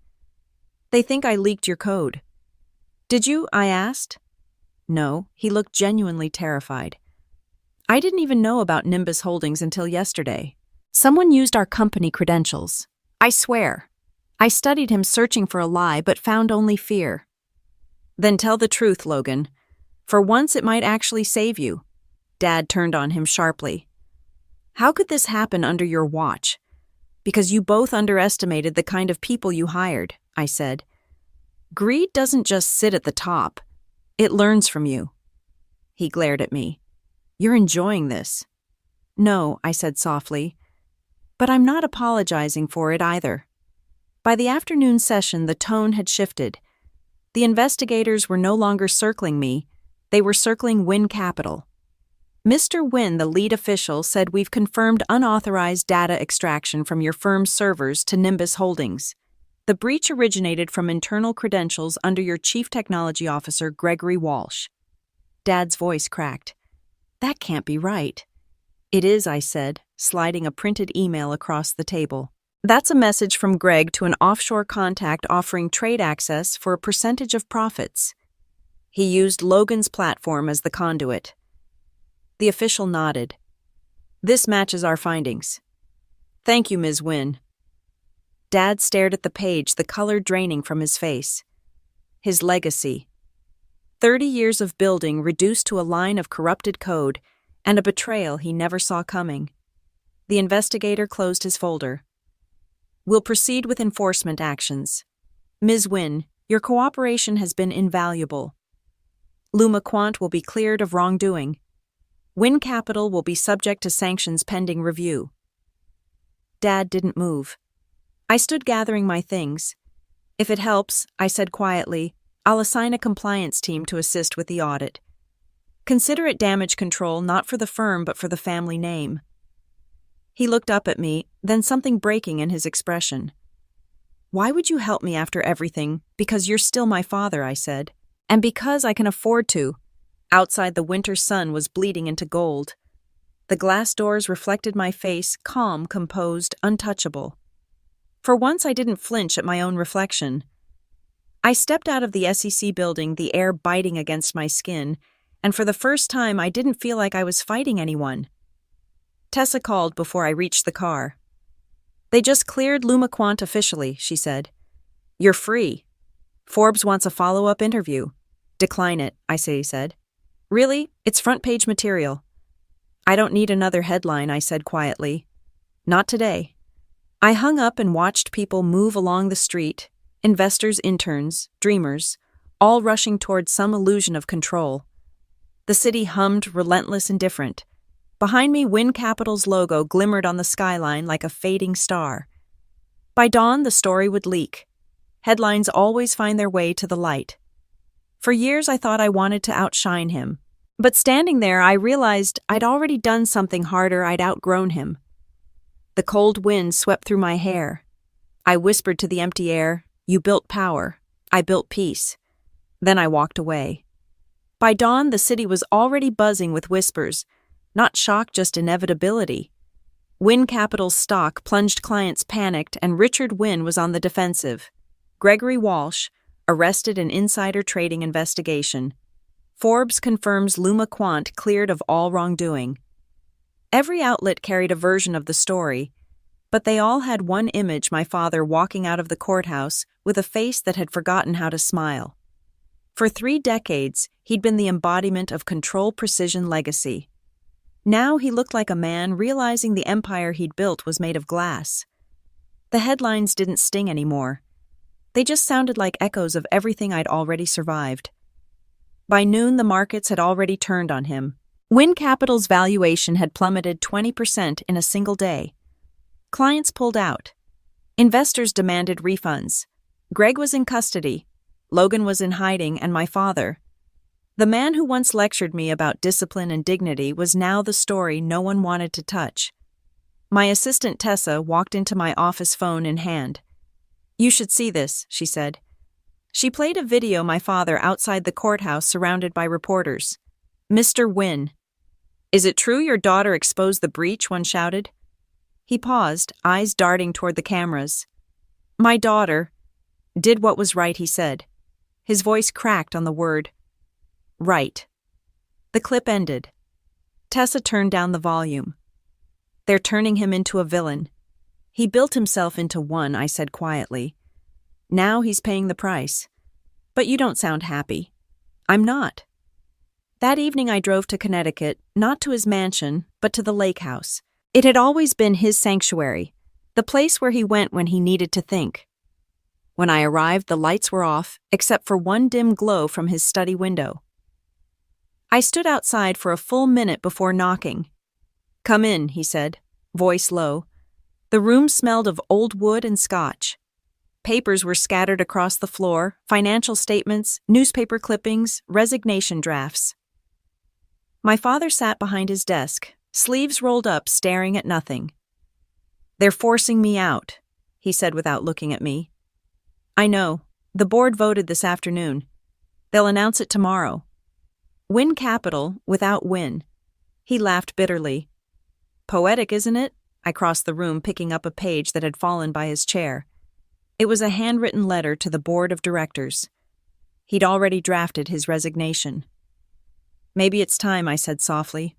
They think I leaked your code. Did you? I asked. No, he looked genuinely terrified. I didn't even know about Nimbus Holdings until yesterday. Someone used our company credentials. I swear. I studied him searching for a lie, but found only fear. Then tell the truth, Logan. For once, it might actually save you. Dad turned on him sharply. How could this happen under your watch? Because you both underestimated the kind of people you hired, I said. Greed doesn't just sit at the top. It learns from you. He glared at me. You're enjoying this. No, I said softly. But I'm not apologizing for it either. By the afternoon session, the tone had shifted. The investigators were no longer circling me. They were circling Win Capital. Mr. Win, the lead official, said we've confirmed unauthorized data extraction from your firm's servers to Nimbus Holdings. The breach originated from internal credentials under your Chief Technology Officer, Gregory Walsh. Dad's voice cracked. That can't be right. It is, I said, sliding a printed email across the table. That's a message from Greg to an offshore contact offering trade access for a percentage of profits. He used Logan's platform as the conduit. The official nodded. This matches our findings. Thank you, Ms. Wynn. Dad stared at the page, the color draining from his face. His legacy. 30 years of building reduced to a line of corrupted code and a betrayal he never saw coming. The investigator closed his folder. We'll proceed with enforcement actions. Ms. Wynn, your cooperation has been invaluable. Luma Quant will be cleared of wrongdoing. Win Capital will be subject to sanctions pending review. Dad didn't move. I stood gathering my things. If it helps, I said quietly, I'll assign a compliance team to assist with the audit. Consider it damage control not for the firm but for the family name. He looked up at me, then something breaking in his expression. Why would you help me after everything? Because you're still my father, I said. And because I can afford to. Outside, the winter sun was bleeding into gold. The glass doors reflected my face, calm, composed, untouchable. For once, I didn't flinch at my own reflection. I stepped out of the SEC building, the air biting against my skin, and for the first time, I didn't feel like I was fighting anyone. Tessa called before I reached the car. They just cleared Luma Quant officially, she said. You're free. Forbes wants a follow-up interview. Decline it, I said. Really? It's front-page material. I don't need another headline, I said quietly. Not today. I hung up and watched people move along the street, investors, interns, dreamers, all rushing towards some illusion of control. The city hummed, relentless and different. Behind me, Wynn Capital's logo glimmered on the skyline like a fading star. By dawn, the story would leak. Headlines always find their way to the light. For years, I thought I wanted to outshine him. But standing there, I realized I'd already done something harder. I'd outgrown him. The cold wind swept through my hair. I whispered to the empty air, "You built power. I built peace." Then I walked away. By dawn, the city was already buzzing with whispers. Not shock, just inevitability. Wynn Capital's stock plunged, clients panicked, and Richard Wynn was on the defensive. Gregory Walsh, arrested in insider trading investigation. Forbes confirms Luma Quant cleared of all wrongdoing. Every outlet carried a version of the story, but they all had one image: my father walking out of the courthouse with a face that had forgotten how to smile. For 3 decades, he'd been the embodiment of control, precision, legacy. Now he looked like a man realizing the empire he'd built was made of glass. The headlines didn't sting anymore. They just sounded like echoes of everything I'd already survived. By noon, the markets had already turned on him. Wynn Capital's valuation had plummeted 20% in a single day. Clients pulled out. Investors demanded refunds. Greg was in custody. Logan was in hiding, and my father, the man who once lectured me about discipline and dignity, was now the story no one wanted to touch. My assistant Tessa walked into my office, phone in hand. "You should see this," she said. She played a video my father outside the courthouse surrounded by reporters. "Mr. Wynn." "Is it true your daughter exposed the breach?" one shouted. He paused, eyes darting toward the cameras. "My daughter did what was right," he said. His voice cracked on the word right. The clip ended. Tessa turned down the volume. "They're turning him into a villain. He built himself into one," I said quietly. "Now he's paying the price. But you don't sound happy." "I'm not." That evening I drove to Connecticut, not to his mansion, but to the lake house. It had always been his sanctuary, the place where he went when he needed to think. When I arrived, the lights were off, except for one dim glow from his study window. I stood outside for a full minute before knocking. "Come in," he said, voice low. The room smelled of old wood and scotch. Papers were scattered across the floor, financial statements, newspaper clippings, resignation drafts. My father sat behind his desk, sleeves rolled up, staring at nothing. "They're forcing me out," he said without looking at me. "I know. The board voted this afternoon. They'll announce it tomorrow." Wynn Capital without Wynn. He laughed bitterly. "Poetic, isn't it?" I crossed the room, picking up a page that had fallen by his chair. It was a handwritten letter to the board of directors. He'd already drafted his resignation. "Maybe it's time," I said softly.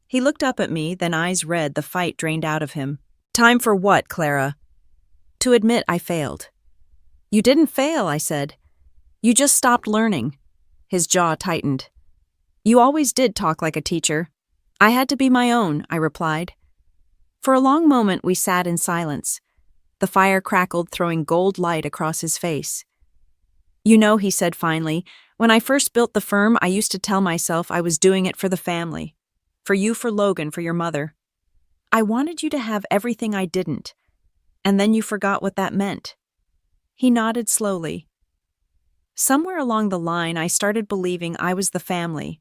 He looked up at me, then eyes red, the fight drained out of him. "Time for what, Clara?" "To admit I failed." "You didn't fail," I said. "You just stopped learning." His jaw tightened. "You always did talk like a teacher." "I had to be my own," I replied. For a long moment we sat in silence. The fire crackled, throwing gold light across his face. "You know," he said finally, "when I first built the firm, I used to tell myself I was doing it for the family. For you, for Logan, for your mother. I wanted you to have everything I didn't. And then you forgot what that meant." He nodded slowly. Somewhere along the line, I started believing I was the family,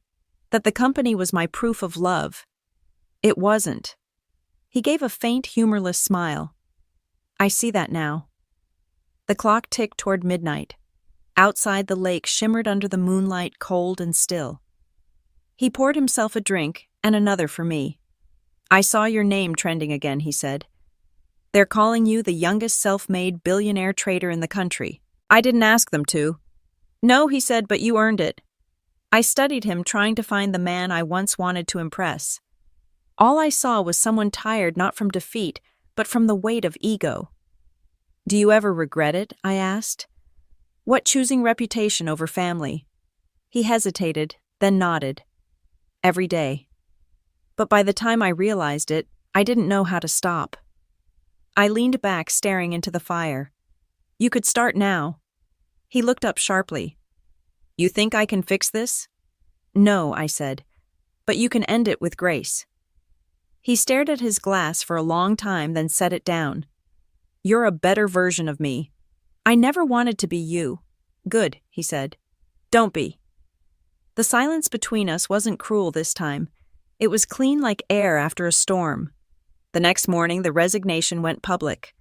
that the company was my proof of love. It wasn't. He gave a faint, humorless smile. "I see that now." The clock ticked toward midnight. Outside, the lake shimmered under the moonlight, cold and still. He poured himself a drink, and another for me. "I saw your name trending again," he said. "They're calling you the youngest self-made billionaire trader in the country." "I didn't ask them to." "No," he said, "but you earned it." I studied him, trying to find the man I once wanted to impress. All I saw was someone tired not from defeat, but from the weight of ego. "Do you ever regret it?" I asked. "What, choosing reputation over family?" He hesitated, then nodded. "Every day." But by the time I realized it, I didn't know how to stop. I leaned back, staring into the fire. You could start now. He looked up sharply. You think I can fix this? No, I said. But you can end it with grace. He stared at his glass for a long time, then set it down. You're a better version of me. I never wanted to be you. Good, he said. Don't be. The silence between us wasn't cruel this time. It was clean like air after a storm. The next morning, the resignation went public.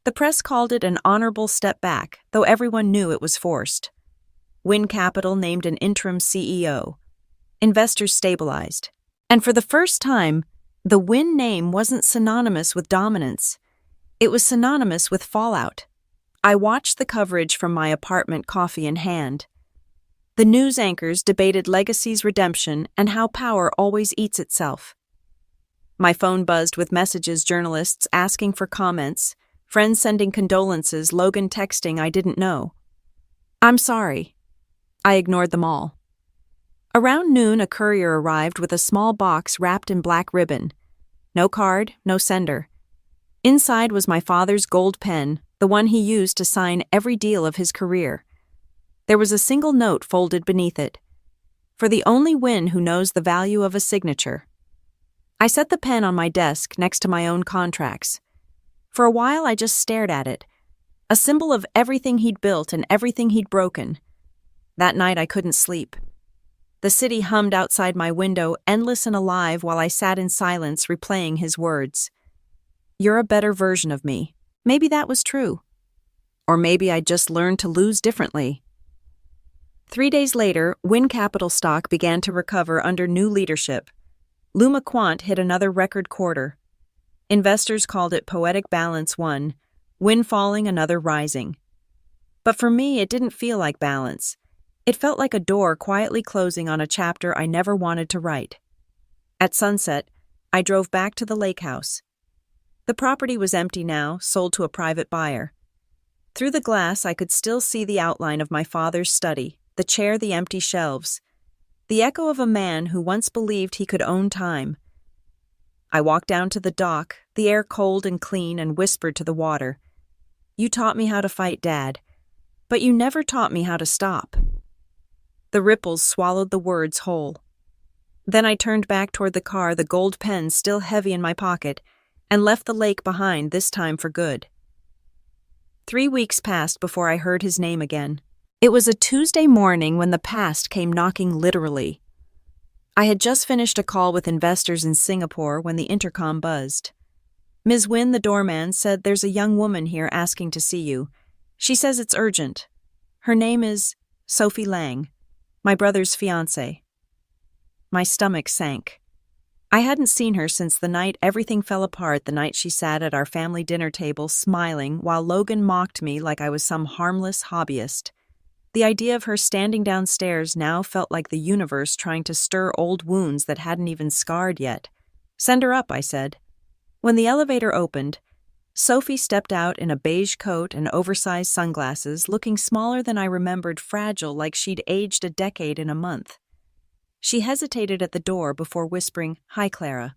The press called it an honorable step back, though everyone knew it was forced. Wynn Capital named an interim CEO. Investors stabilized. And for the first time, the Wynn name wasn't synonymous with dominance. It was synonymous with fallout. I watched the coverage from my apartment, coffee in hand. The news anchors debated Legacy's redemption and how power always eats itself. My phone buzzed with messages, journalists asking for comments, friends sending condolences, Logan texting I didn't know. I'm sorry. I ignored them all. Around noon, a courier arrived with a small box wrapped in black ribbon. No card, no sender. Inside was my father's gold pen, the one he used to sign every deal of his career. There was a single note folded beneath it. For the only Wynn who knows the value of a signature. I set the pen on my desk next to my own contracts. For a while I just stared at it, a symbol of everything he'd built and everything he'd broken. That night I couldn't sleep. The city hummed outside my window, endless and alive, while I sat in silence replaying his words. You're a better version of me. Maybe that was true. Or maybe I'd just learned to lose differently. 3 days later, Wynn Capital stock began to recover under new leadership. Luma Quant hit another record quarter. Investors called it poetic balance one, Wynn falling, another rising. But for me, it didn't feel like balance. It felt like a door quietly closing on a chapter I never wanted to write. At sunset, I drove back to the lake house. The property was empty now, sold to a private buyer. Through the glass, I could still see the outline of my father's study, the chair, the empty shelves, the echo of a man who once believed he could own time. I walked down to the dock, the air cold and clean, and whispered to the water, You taught me how to fight, Dad, but you never taught me how to stop. The ripples swallowed the words whole. Then I turned back toward the car, the gold pen still heavy in my pocket, and left the lake behind, this time for good. 3 weeks passed before I heard his name again. It was a Tuesday morning when the past came knocking literally. I had just finished a call with investors in Singapore when the intercom buzzed. Ms. Wynn, the doorman, said there's a young woman here asking to see you. She says it's urgent. Her name is Sophie Lang, my brother's fiancée. My stomach sank. I hadn't seen her since the night everything fell apart, the night she sat at our family dinner table smiling while Logan mocked me like I was some harmless hobbyist. The idea of her standing downstairs now felt like the universe trying to stir old wounds that hadn't even scarred yet. Send her up, I said. When the elevator opened, Sophie stepped out in a beige coat and oversized sunglasses, looking smaller than I remembered, fragile like she'd aged a decade in a month. She hesitated at the door before whispering, Hi, Clara.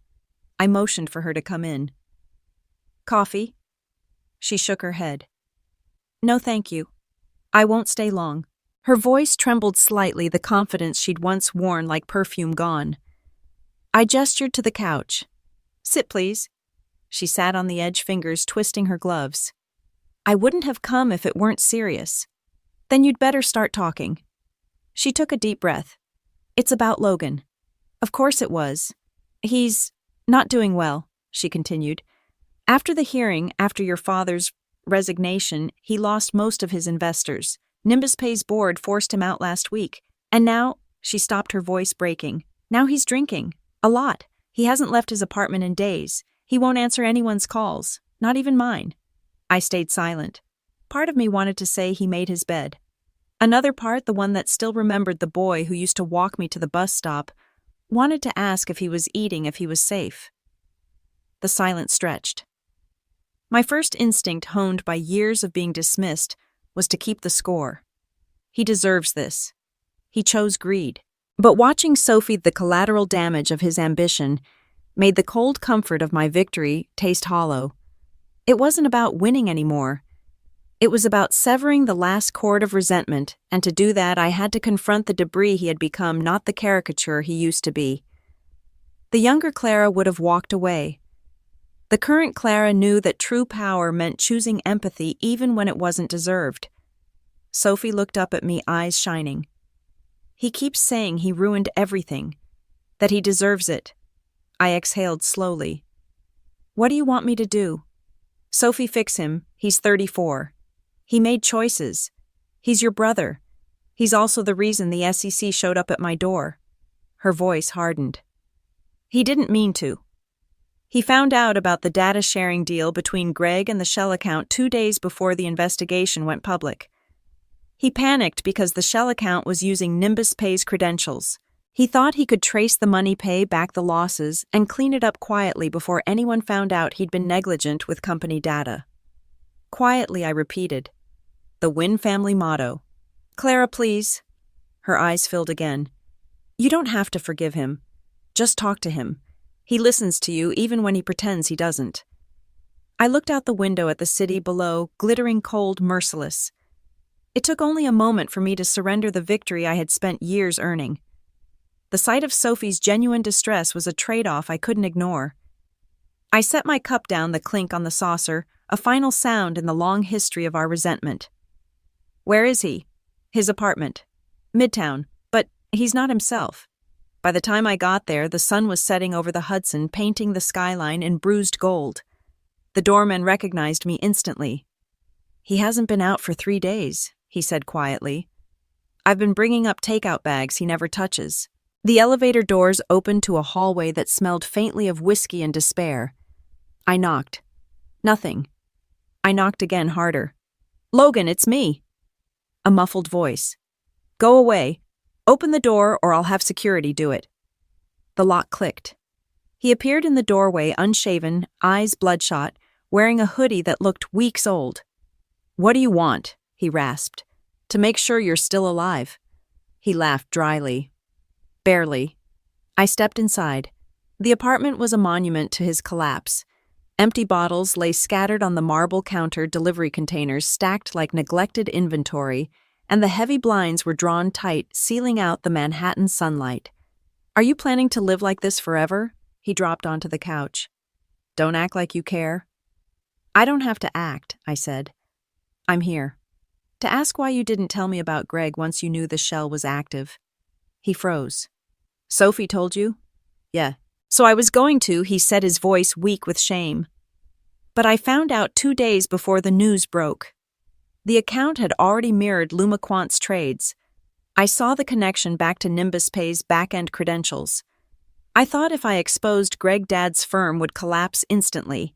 I motioned for her to come in. Coffee? She shook her head. No, thank you. I won't stay long. Her voice trembled slightly, the confidence she'd once worn like perfume gone. I gestured to the couch. Sit, please. She sat on the edge, fingers twisting her gloves. I wouldn't have come if it weren't serious. Then you'd better start talking. She took a deep breath. It's about Logan. Of course it was. He's not doing well, she continued. After the hearing, after your father's resignation, he lost most of his investors. Nimbus Pay's board forced him out last week. And now, she stopped, her voice breaking. Now he's drinking. A lot. He hasn't left his apartment in days. He won't answer anyone's calls, not even mine. I stayed silent. Part of me wanted to say he made his bed. Another part, the one that still remembered the boy who used to walk me to the bus stop, wanted to ask if he was eating, if he was safe. The silence stretched. My first instinct, honed by years of being dismissed, was to keep the score. He deserves this. He chose greed. But watching Sophie, the collateral damage of his ambition, made the cold comfort of my victory taste hollow. It wasn't about winning anymore. It was about severing the last cord of resentment, and to do that I had to confront the debris he had become, not the caricature he used to be. The younger Clara would have walked away. The current Clara knew that true power meant choosing empathy even when it wasn't deserved. Sophie looked up at me, eyes shining. He keeps saying he ruined everything, that he deserves it. I exhaled slowly. What do you want me to do? Sophie, fix him. He's 34. He made choices. He's your brother. He's also the reason the SEC showed up at my door. Her voice hardened. He didn't mean to. He found out about the data sharing deal between Greg and the Shell account 2 days before the investigation went public. He panicked because the Shell account was using Nimbus Pay's credentials. He thought he could trace the money pay back the losses and clean it up quietly before anyone found out he'd been negligent with company data. Quietly, I repeated. The Wynn family motto. Clara, please. Her eyes filled again. You don't have to forgive him. Just talk to him. He listens to you even when he pretends he doesn't. I looked out the window at the city below, glittering cold, merciless. It took only a moment for me to surrender the victory I had spent years earning. The sight of Sophie's genuine distress was a trade-off I couldn't ignore. I set my cup down, the clink on the saucer, a final sound in the long history of our resentment. Where is he? His apartment. Midtown, but he's not himself. By the time I got there, the sun was setting over the Hudson, painting the skyline in bruised gold. The doorman recognized me instantly. He hasn't been out for 3 days, he said quietly. I've been bringing up takeout bags he never touches. The elevator doors opened to a hallway that smelled faintly of whiskey and despair. I knocked. Nothing. I knocked again, harder. Logan, it's me. A muffled voice. Go away. Open the door or I'll have security do it. The lock clicked. He appeared in the doorway, unshaven, eyes bloodshot, wearing a hoodie that looked weeks old. What do you want? He rasped. To make sure you're still alive. He laughed dryly. Barely. I stepped inside. The apartment was a monument to his collapse. Empty bottles lay scattered on the marble counter, delivery containers stacked like neglected inventory, and the heavy blinds were drawn tight, sealing out the Manhattan sunlight. Are you planning to live like this forever? He dropped onto the couch. Don't act like you care. I don't have to act, I said. I'm here. To ask why you didn't tell me about Greg once you knew the shell was active. He froze. Sophie told you? Yeah. So I was going to, he said, his voice weak with shame. But I found out 2 days before the news broke. The account had already mirrored Lumaquant's trades. I saw the connection back to Nimbus Pay's back-end credentials. I thought if I exposed Greg Dad's firm would collapse instantly.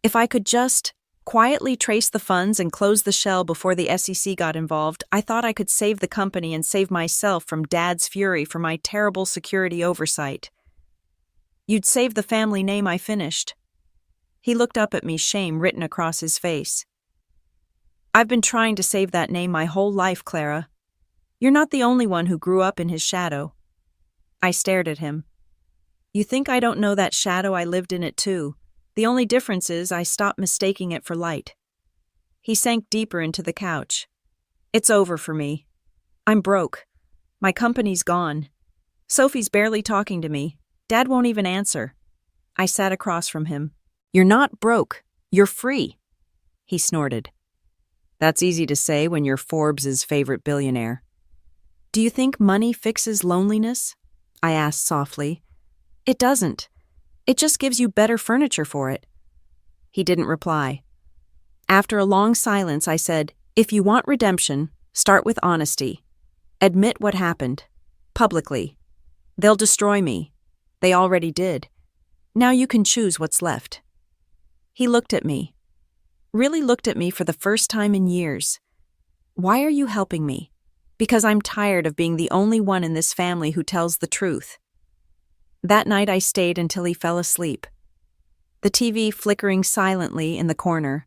If I could just quietly trace the funds and close the shell before the SEC got involved, I thought I could save the company and save myself from Dad's fury for my terrible security oversight. You'd save the family name, I finished. He looked up at me, shame written across his face. I've been trying to save that name my whole life, Clara. You're not the only one who grew up in his shadow. I stared at him. You think I don't know that shadow? I lived in it too. The only difference is I stopped mistaking it for light. He sank deeper into the couch. It's over for me. I'm broke. My company's gone. Sophie's barely talking to me. Dad won't even answer. I sat across from him. You're not broke. You're free. He snorted. That's easy to say when you're Forbes' favorite billionaire. Do you think money fixes loneliness? I asked softly. It doesn't. It just gives you better furniture for it. He didn't reply. After a long silence, I said, if you want redemption, start with honesty. Admit what happened. Publicly. They'll destroy me. They already did. Now you can choose what's left. He looked at me. Really looked at me for the first time in years. Why are you helping me? Because I'm tired of being the only one in this family who tells the truth. That night I stayed until he fell asleep. The TV flickering silently in the corner.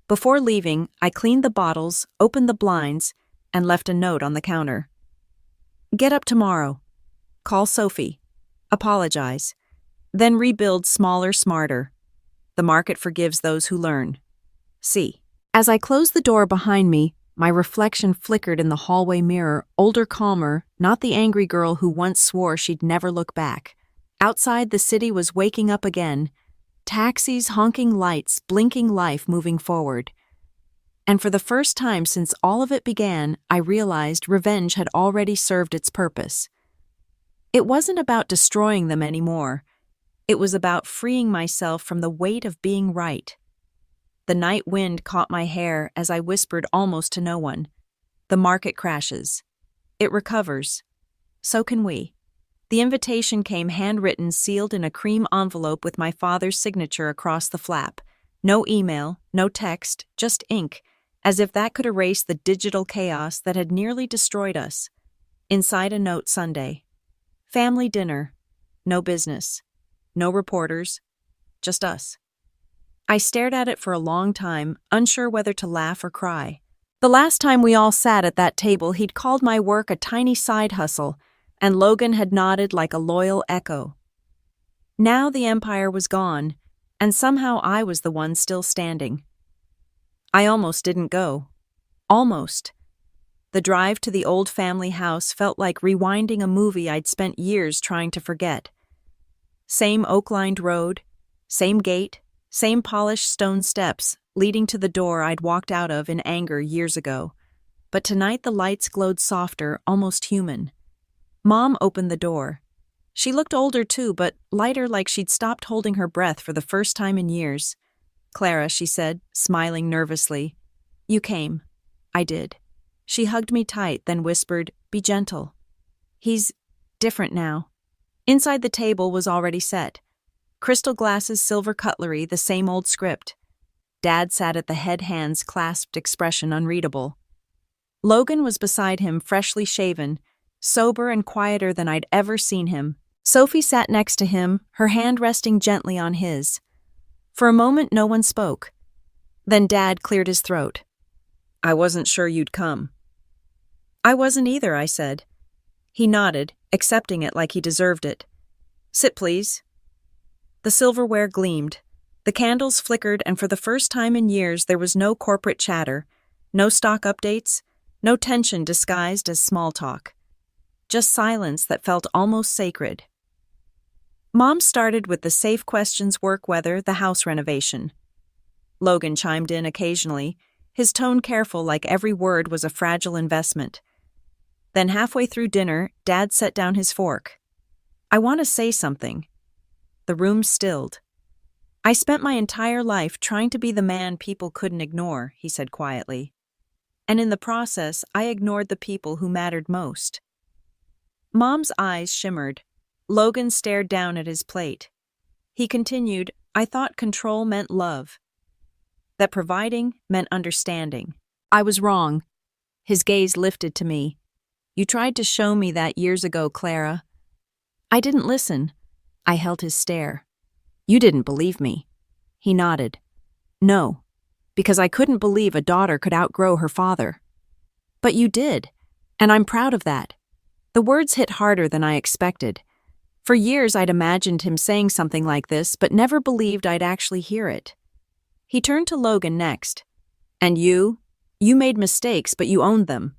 Before leaving, I cleaned the bottles, opened the blinds, and left a note on the counter. Get up tomorrow. Call Sophie. Apologize. Then rebuild smaller, smarter. The market forgives those who learn. See. As I closed the door behind me, my reflection flickered in the hallway mirror, older, calmer, not the angry girl who once swore she'd never look back. Outside, the city was waking up again. Taxis, honking lights, blinking life moving forward. And for the first time since all of it began, I realized revenge had already served its purpose. It wasn't about destroying them anymore. It was about freeing myself from the weight of being right. The night wind caught my hair as I whispered almost to no one. The market crashes. It recovers. So can we. The invitation came handwritten, sealed in a cream envelope with my father's signature across the flap. No email, no text, just ink, as if that could erase the digital chaos that had nearly destroyed us. Inside a note, Sunday. Family dinner. No business. No reporters. Just us. I stared at it for a long time, unsure whether to laugh or cry. The last time we all sat at that table, he'd called my work a tiny side hustle, and Logan had nodded like a loyal echo. Now the empire was gone, and somehow I was the one still standing. I almost didn't go. Almost. The drive to the old family house felt like rewinding a movie I'd spent years trying to forget. Same oak-lined road, same gate, same polished stone steps leading to the door I'd walked out of in anger years ago. But tonight the lights glowed softer, almost human. Mom opened the door. She looked older too, but lighter, like she'd stopped holding her breath for the first time in years. "Clara," she said, smiling nervously. "You came." I did. She hugged me tight, then whispered, "Be gentle. He's different now." Inside the table was already set. Crystal glasses, silver cutlery, the same old script. Dad sat at the head, hands clasped, expression unreadable. Logan was beside him, freshly shaven, sober and quieter than I'd ever seen him. Sophie sat next to him, her hand resting gently on his. For a moment, no one spoke. Then Dad cleared his throat. "I wasn't sure you'd come." "I wasn't either," I said. He nodded, accepting it like he deserved it. "Sit, please." The silverware gleamed. The candles flickered, and for the first time in years there was no corporate chatter, no stock updates, no tension disguised as small talk. Just silence that felt almost sacred. Mom started with the safe questions: work, weather, the house renovation. Logan chimed in occasionally, his tone careful, like every word was a fragile investment. Then halfway through dinner, Dad set down his fork. "I want to say something." The room stilled. "I spent my entire life trying to be the man people couldn't ignore," he said quietly. "And in the process, I ignored the people who mattered most." Mom's eyes shimmered. Logan stared down at his plate. He continued, "I thought control meant love. That providing meant understanding. I was wrong." His gaze lifted to me. "You tried to show me that years ago, Clara." I didn't listen. I held his stare. "You didn't believe me." He nodded. "No, because I couldn't believe a daughter could outgrow her father." "But you did, and I'm proud of that." The words hit harder than I expected. For years I'd imagined him saying something like this, but never believed I'd actually hear it. He turned to Logan next. "And you? You made mistakes, but you owned them.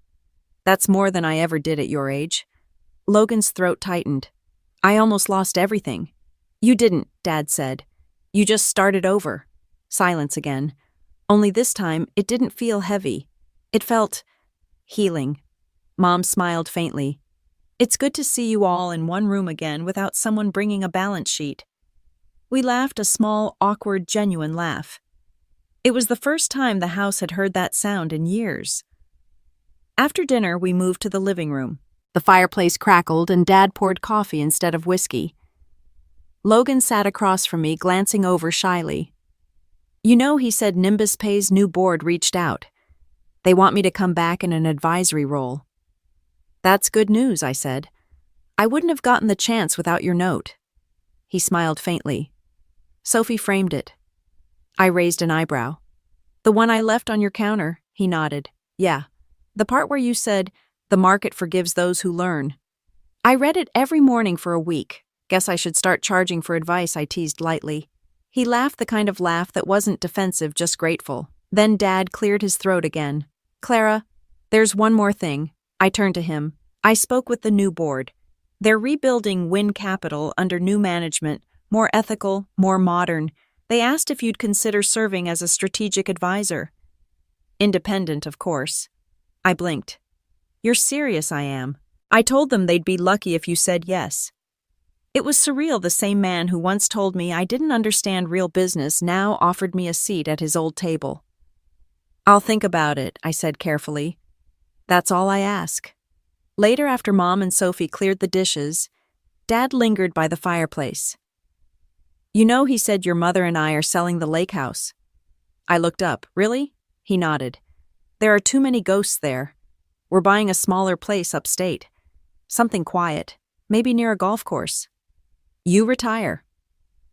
That's more than I ever did at your age." Logan's throat tightened. "I almost lost everything." "You didn't," Dad said. "You just started over." Silence again. Only this time, it didn't feel heavy. It felt healing. Mom smiled faintly. "It's good to see you all in one room again without someone bringing a balance sheet." We laughed, a small, awkward, genuine laugh. It was the first time the house had heard that sound in years. After dinner, we moved to the living room. The fireplace crackled and Dad poured coffee instead of whiskey. Logan sat across from me, glancing over shyly. "You know," he said, "Nimbus Pay's new board reached out. They want me to come back in an advisory role." "That's good news," I said. "I wouldn't have gotten the chance without your note." He smiled faintly. "Sophie framed it." I raised an eyebrow. "The one I left on your counter?" He nodded. "Yeah. The part where you said, 'The market forgives those who learn.' I read it every morning for a week. Guess I should start charging for advice," I teased lightly. He laughed, the kind of laugh that wasn't defensive, just grateful. Then Dad cleared his throat again. Clara, there's one more thing. I turned to him. I spoke with the new board. They're rebuilding Wynn Capital under new management, more ethical, more modern. They asked if you'd consider serving as a strategic advisor. Independent, of course. I blinked. You're serious, I am. I told them they'd be lucky if you said yes. It was surreal. The same man who once told me I didn't understand real business now offered me a seat at his old table. I'll think about it, I said carefully. That's all I ask. Later, after Mom and Sophie cleared the dishes, Dad lingered by the fireplace. You know, he said, your mother and I are selling the lake house. I looked up. Really? He nodded. There are too many ghosts there. We're buying a smaller place upstate. Something quiet, maybe near a golf course. You retire.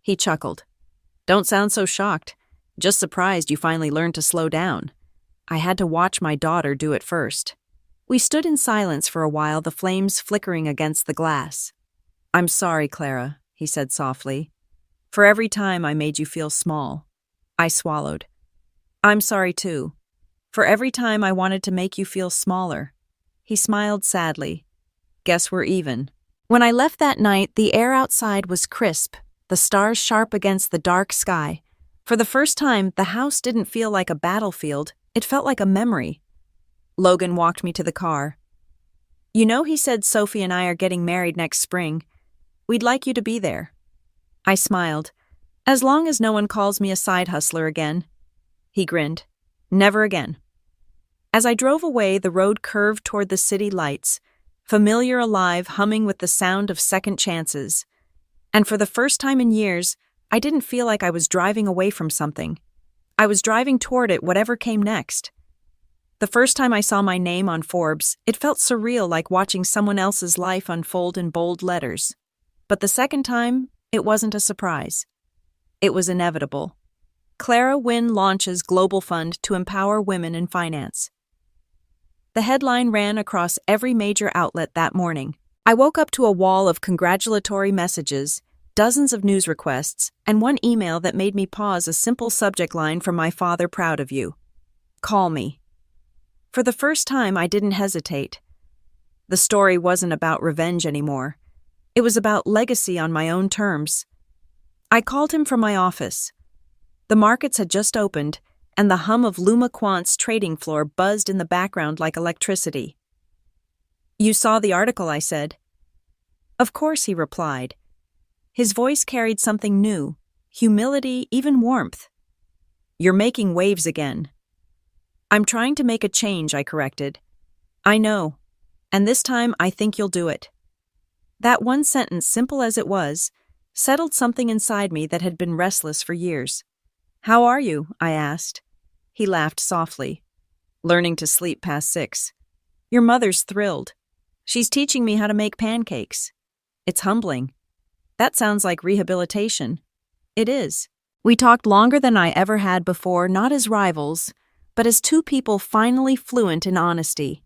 He chuckled. Don't sound so shocked. Just surprised you finally learned to slow down. I had to watch my daughter do it first. We stood in silence for a while, the flames flickering against the glass. I'm sorry, Clara, he said softly. For every time I made you feel small. I swallowed. I'm sorry too. For every time I wanted to make you feel smaller. He smiled sadly. Guess we're even. When I left that night, the air outside was crisp, the stars sharp against the dark sky. For the first time, the house didn't feel like a battlefield. It felt like a memory. Logan walked me to the car. You know, he said, Sophie and I are getting married next spring. We'd like you to be there. I smiled. As long as no one calls me a side hustler again. He grinned. Never again. As I drove away, the road curved toward the city lights, familiar, alive, humming with the sound of second chances. And for the first time in years, I didn't feel like I was driving away from something. I was driving toward it, whatever came next. The first time I saw my name on Forbes, it felt surreal, like watching someone else's life unfold in bold letters. But the second time, it wasn't a surprise. It was inevitable. Clara Wynn launches Global Fund to empower women in finance. The headline ran across every major outlet that morning. I woke up to a wall of congratulatory messages, dozens of news requests, and one email that made me pause, a simple subject line from my father: proud of you. Call me. For the first time, I didn't hesitate. The story wasn't about revenge anymore. It was about legacy on my own terms. I called him from my office. The markets had just opened, and the hum of Luma Quant's trading floor buzzed in the background like electricity. You saw the article, I said. Of course, he replied. His voice carried something new, humility, even warmth. You're making waves again. I'm trying to make a change, I corrected. I know, and this time I think you'll do it. That one sentence, simple as it was, settled something inside me that had been restless for years. How are you? I asked. He laughed softly. Learning to sleep past 6. Your mother's thrilled. She's teaching me how to make pancakes. It's humbling. That sounds like rehabilitation. It is. We talked longer than I ever had before, not as rivals, but as two people finally fluent in honesty.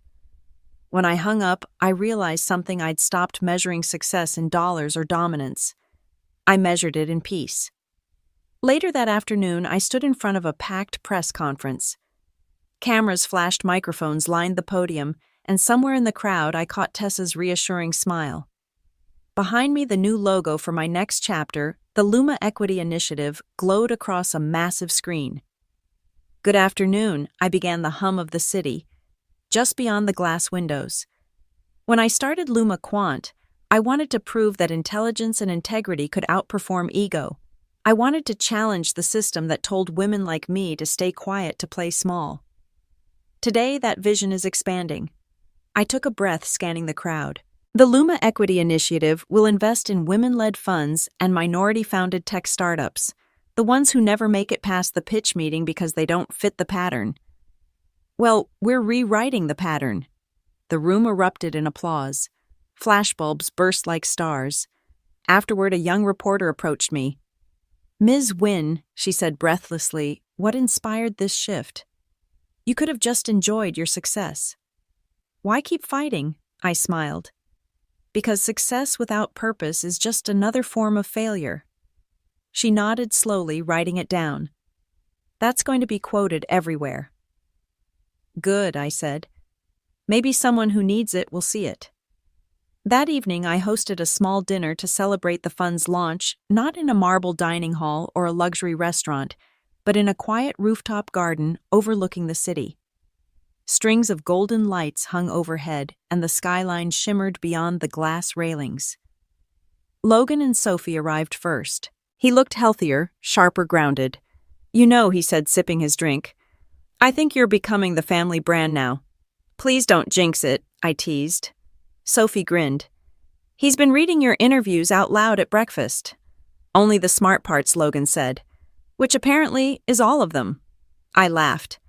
When I hung up, I realized something. I'd stopped measuring success in dollars or dominance. I measured it in peace. Later that afternoon, I stood in front of a packed press conference. Cameras flashed, microphones lined the podium, and somewhere in the crowd I caught Tessa's reassuring smile. Behind me, the new logo for my next chapter, the Luma Equity Initiative, glowed across a massive screen. Good afternoon, I began, the hum of the city, just beyond the glass windows. When I started Luma Quant, I wanted to prove that intelligence and integrity could outperform ego. I wanted to challenge the system that told women like me to stay quiet, to play small. Today, that vision is expanding. I took a breath, scanning the crowd. The Luma Equity Initiative will invest in women-led funds and minority-founded tech startups, the ones who never make it past the pitch meeting because they don't fit the pattern. Well, we're rewriting the pattern. The room erupted in applause. Flashbulbs burst like stars. Afterward, a young reporter approached me. Ms. Wynn, she said breathlessly, what inspired this shift? You could have just enjoyed your success. Why keep fighting? I smiled. Because success without purpose is just another form of failure. She nodded slowly, writing it down. That's going to be quoted everywhere. Good, I said. Maybe someone who needs it will see it. That evening, I hosted a small dinner to celebrate the fund's launch, not in a marble dining hall or a luxury restaurant, but in a quiet rooftop garden overlooking the city. Strings of golden lights hung overhead, and the skyline shimmered beyond the glass railings. Logan and Sophie arrived first. He looked healthier, sharper grounded. You know, he said, sipping his drink. I think you're becoming the family brand now. Please don't jinx it, I teased. Sophie grinned. He's been reading your interviews out loud at breakfast. Only the smart parts, Logan said. Which apparently is all of them. I laughed.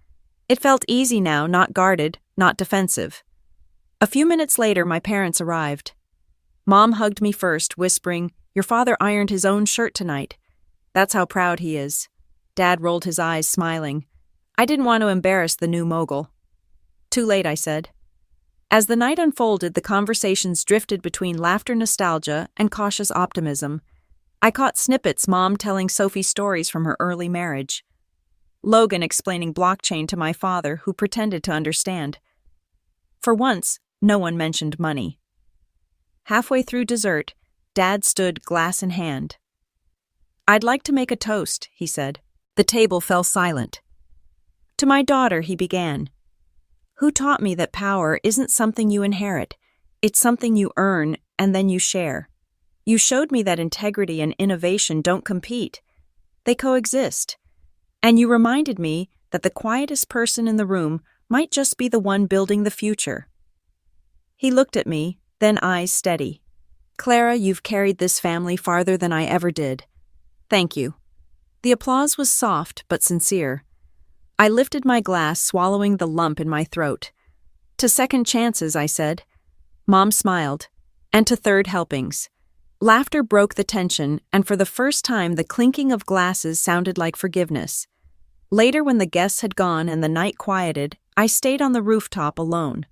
It felt easy now, not guarded, not defensive. A few minutes later, my parents arrived. Mom hugged me first, whispering, Your father ironed his own shirt tonight. That's how proud he is. Dad rolled his eyes, smiling. I didn't want to embarrass the new mogul. Too late, I said. As the night unfolded, the conversations drifted between laughter, nostalgia, and cautious optimism. I caught snippets, Mom telling Sophie stories from her early marriage. Logan explaining blockchain to my father, who pretended to understand. For once, no one mentioned money. Halfway through dessert, Dad stood glass in hand. I'd like to make a toast, he said. The table fell silent. To my daughter, he began. Who taught me that power isn't something you inherit, it's something you earn and then you share. You showed me that integrity and innovation don't compete. They coexist. And you reminded me that the quietest person in the room might just be the one building the future. He looked at me, then eyes steady. Clara, you've carried this family farther than I ever did. Thank you. The applause was soft but sincere. I lifted my glass, swallowing the lump in my throat. To second chances, I said. Mom smiled. And to third helpings. Laughter broke the tension, and for the first time the clinking of glasses sounded like forgiveness. Later, when the guests had gone and the night quieted, I stayed on the rooftop alone.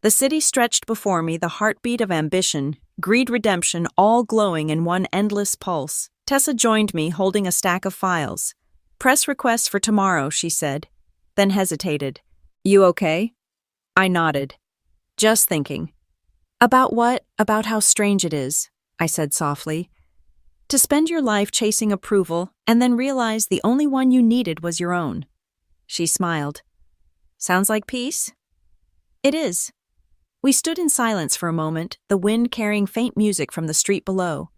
The city stretched before me, the heartbeat of ambition, greed, redemption, all glowing in one endless pulse. Tessa joined me, holding a stack of files. Press requests for tomorrow, she said, then hesitated. You okay? I nodded. Just thinking. About what? About how strange it is, I said softly. To spend your life chasing approval and then realize the only one you needed was your own. She smiled. Sounds like peace? It is. We stood in silence for a moment, the wind carrying faint music from the street below.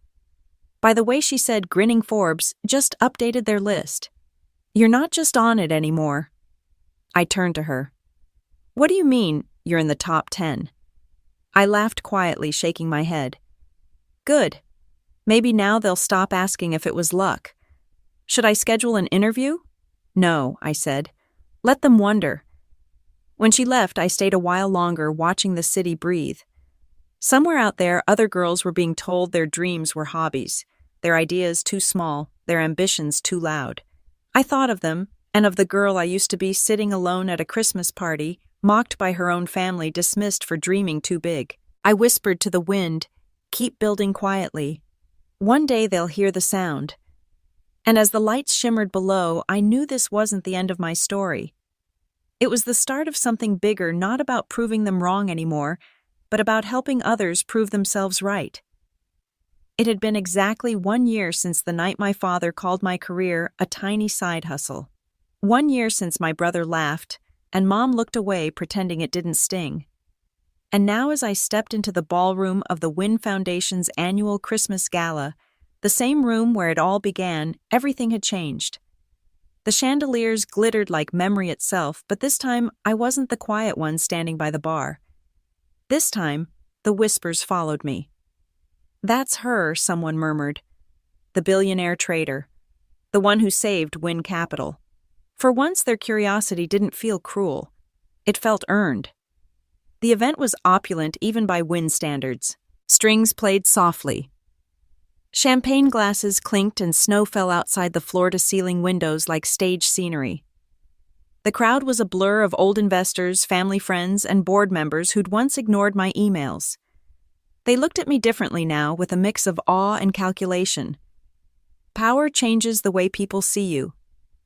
By the way she said, grinning Forbes just updated their list. You're not just on it anymore. I turned to her. What do you mean, you're in the top 10? I laughed quietly, shaking my head. Good. Maybe now they'll stop asking if it was luck. Should I schedule an interview? No, I said. Let them wonder. When she left, I stayed a while longer, watching the city breathe. Somewhere out there, other girls were being told their dreams were hobbies, their ideas too small, their ambitions too loud. I thought of them, and of the girl I used to be sitting alone at a Christmas party, mocked by her own family, dismissed for dreaming too big. I whispered to the wind, keep building quietly. One day they'll hear the sound. And as the lights shimmered below, I knew this wasn't the end of my story. It was the start of something bigger, not about proving them wrong anymore, but about helping others prove themselves right. It had been exactly 1 year since the night my father called my career a tiny side hustle. 1 year since my brother laughed, and Mom looked away, pretending it didn't sting. And now as I stepped into the ballroom of the Wynn Foundation's annual Christmas Gala, the same room where it all began, everything had changed. The chandeliers glittered like memory itself, but this time I wasn't the quiet one standing by the bar. This time, the whispers followed me. That's her, someone murmured. The billionaire trader. The one who saved Wynn Capital. For once, their curiosity didn't feel cruel. It felt earned. The event was opulent even by Wynn standards. Strings played softly. Champagne glasses clinked and snow fell outside the floor-to-ceiling windows like stage scenery. The crowd was a blur of old investors, family friends, and board members who'd once ignored my emails. They looked at me differently now, with a mix of awe and calculation. Power changes the way people see you,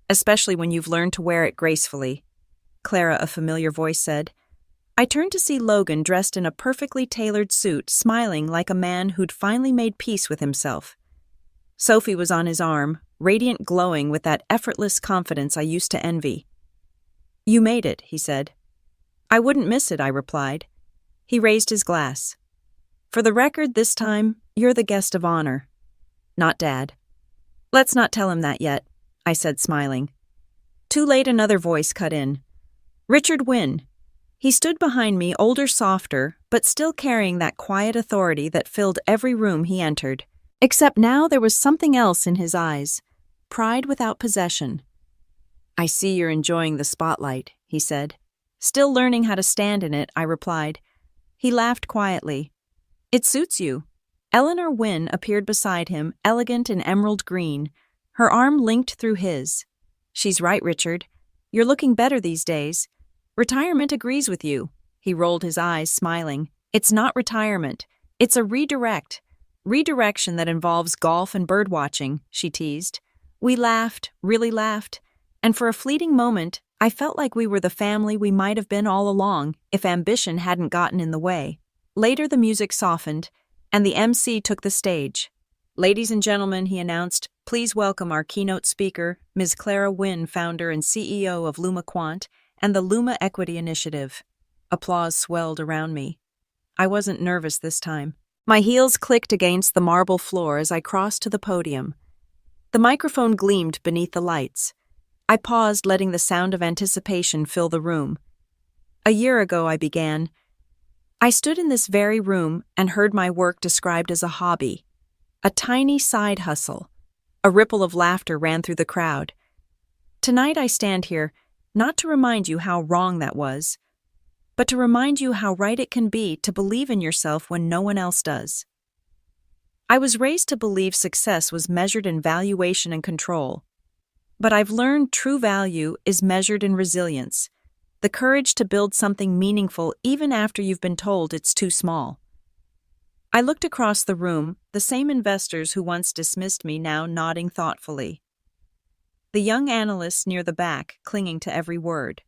especially when you've learned to wear it gracefully, Clara, a familiar voice, said. I turned to see Logan dressed in a perfectly tailored suit, smiling like a man who'd finally made peace with himself. Sophie was on his arm, radiant, glowing with that effortless confidence I used to envy. You made it, he said. I wouldn't miss it, I replied. He raised his glass. For the record, this time, you're the guest of honor, not Dad. Let's not tell him that yet, I said, smiling. Too late, another voice cut in. Richard Wynne. He stood behind me, older, softer, but still carrying that quiet authority that filled every room he entered. Except now there was something else in his eyes, pride without possession. I see you're enjoying the spotlight, he said. Still learning how to stand in it, I replied. He laughed quietly. It suits you. Eleanor Wynne appeared beside him, elegant in emerald green, her arm linked through his. She's right, Richard. You're looking better these days. Retirement agrees with you. He rolled his eyes, smiling. It's not retirement. It's a redirection that involves golf and birdwatching, she teased. We laughed, really laughed, and for a fleeting moment, I felt like we were the family we might have been all along if ambition hadn't gotten in the way. Later, the music softened, and the MC took the stage. Ladies and gentlemen, he announced, please welcome our keynote speaker, Ms. Clara Wynne, founder and CEO of Luma Quant and the Luma Equity Initiative. Applause swelled around me. I wasn't nervous this time. My heels clicked against the marble floor as I crossed to the podium. The microphone gleamed beneath the lights. I paused, letting the sound of anticipation fill the room. A year ago, I began. I stood in this very room and heard my work described as a hobby, a tiny side hustle. A ripple of laughter ran through the crowd. Tonight I stand here, not to remind you how wrong that was, but to remind you how right it can be to believe in yourself when no one else does. I was raised to believe success was measured in valuation and control, but I've learned true value is measured in resilience, the courage to build something meaningful even after you've been told it's too small. I looked across the room, the same investors who once dismissed me now nodding thoughtfully. The young analysts near the back clinging to every word.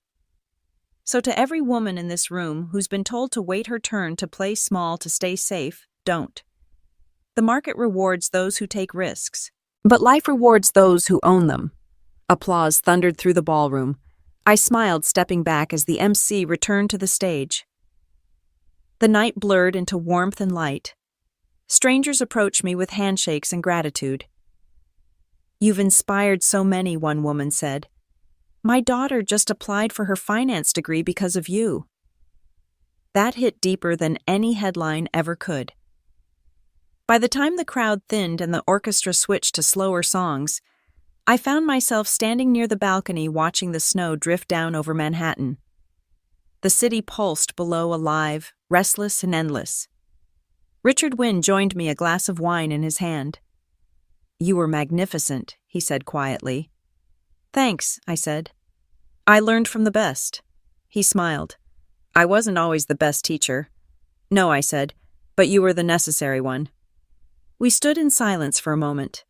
So to every woman in this room who's been told to wait her turn to play small to stay safe, don't. The market rewards those who take risks, but life rewards those who own them. Applause thundered through the ballroom. I smiled, stepping back as the MC returned to the stage. The night blurred into warmth and light. Strangers approached me with handshakes and gratitude. You've inspired so many, one woman said. My daughter just applied for her finance degree because of you. That hit deeper than any headline ever could. By the time the crowd thinned and the orchestra switched to slower songs, I found myself standing near the balcony watching the snow drift down over Manhattan. The city pulsed below, alive, restless and endless. Richard Wynne joined me, a glass of wine in his hand. You were magnificent, he said quietly. Thanks, I said. I learned from the best. He smiled. I wasn't always the best teacher. No, I said, but you were the necessary one. We stood in silence for a moment.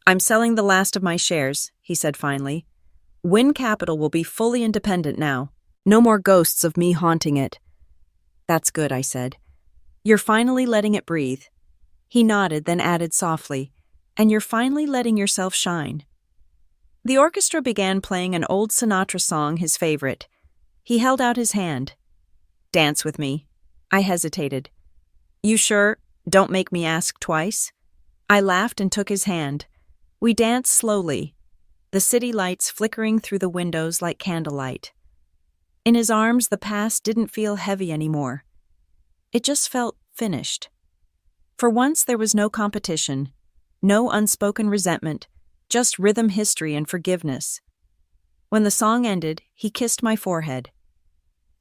I'm selling the last of my shares, he said finally. Wynne Capital will be fully independent now. No more ghosts of me haunting it. That's good, I said. You're finally letting it breathe. He nodded, then added softly, and you're finally letting yourself shine. The orchestra began playing an old Sinatra song, his favorite. He held out his hand. Dance with me. I hesitated. You sure? Don't make me ask twice. I laughed and took his hand. We danced slowly, the city lights flickering through the windows like candlelight. In his arms, the past didn't feel heavy anymore. It just felt finished. For once, there was no competition, no unspoken resentment, just rhythm, history, and forgiveness. When the song ended, he kissed my forehead.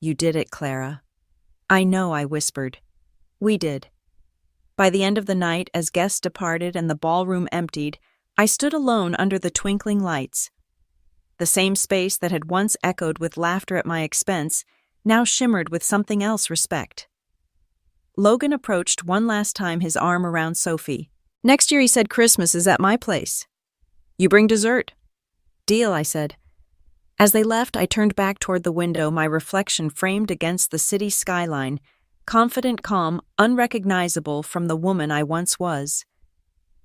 You did it, Clara. I know, I whispered. We did. By the end of the night, as guests departed and the ballroom emptied, I stood alone under the twinkling lights. The same space that had once echoed with laughter at my expense now shimmered with something else, respect. Logan approached one last time, his arm around Sophie. Next year, he said, Christmas is at my place. You bring dessert. Deal, I said. As they left, I turned back toward the window, my reflection framed against the city skyline, confident, calm, unrecognizable from the woman I once was.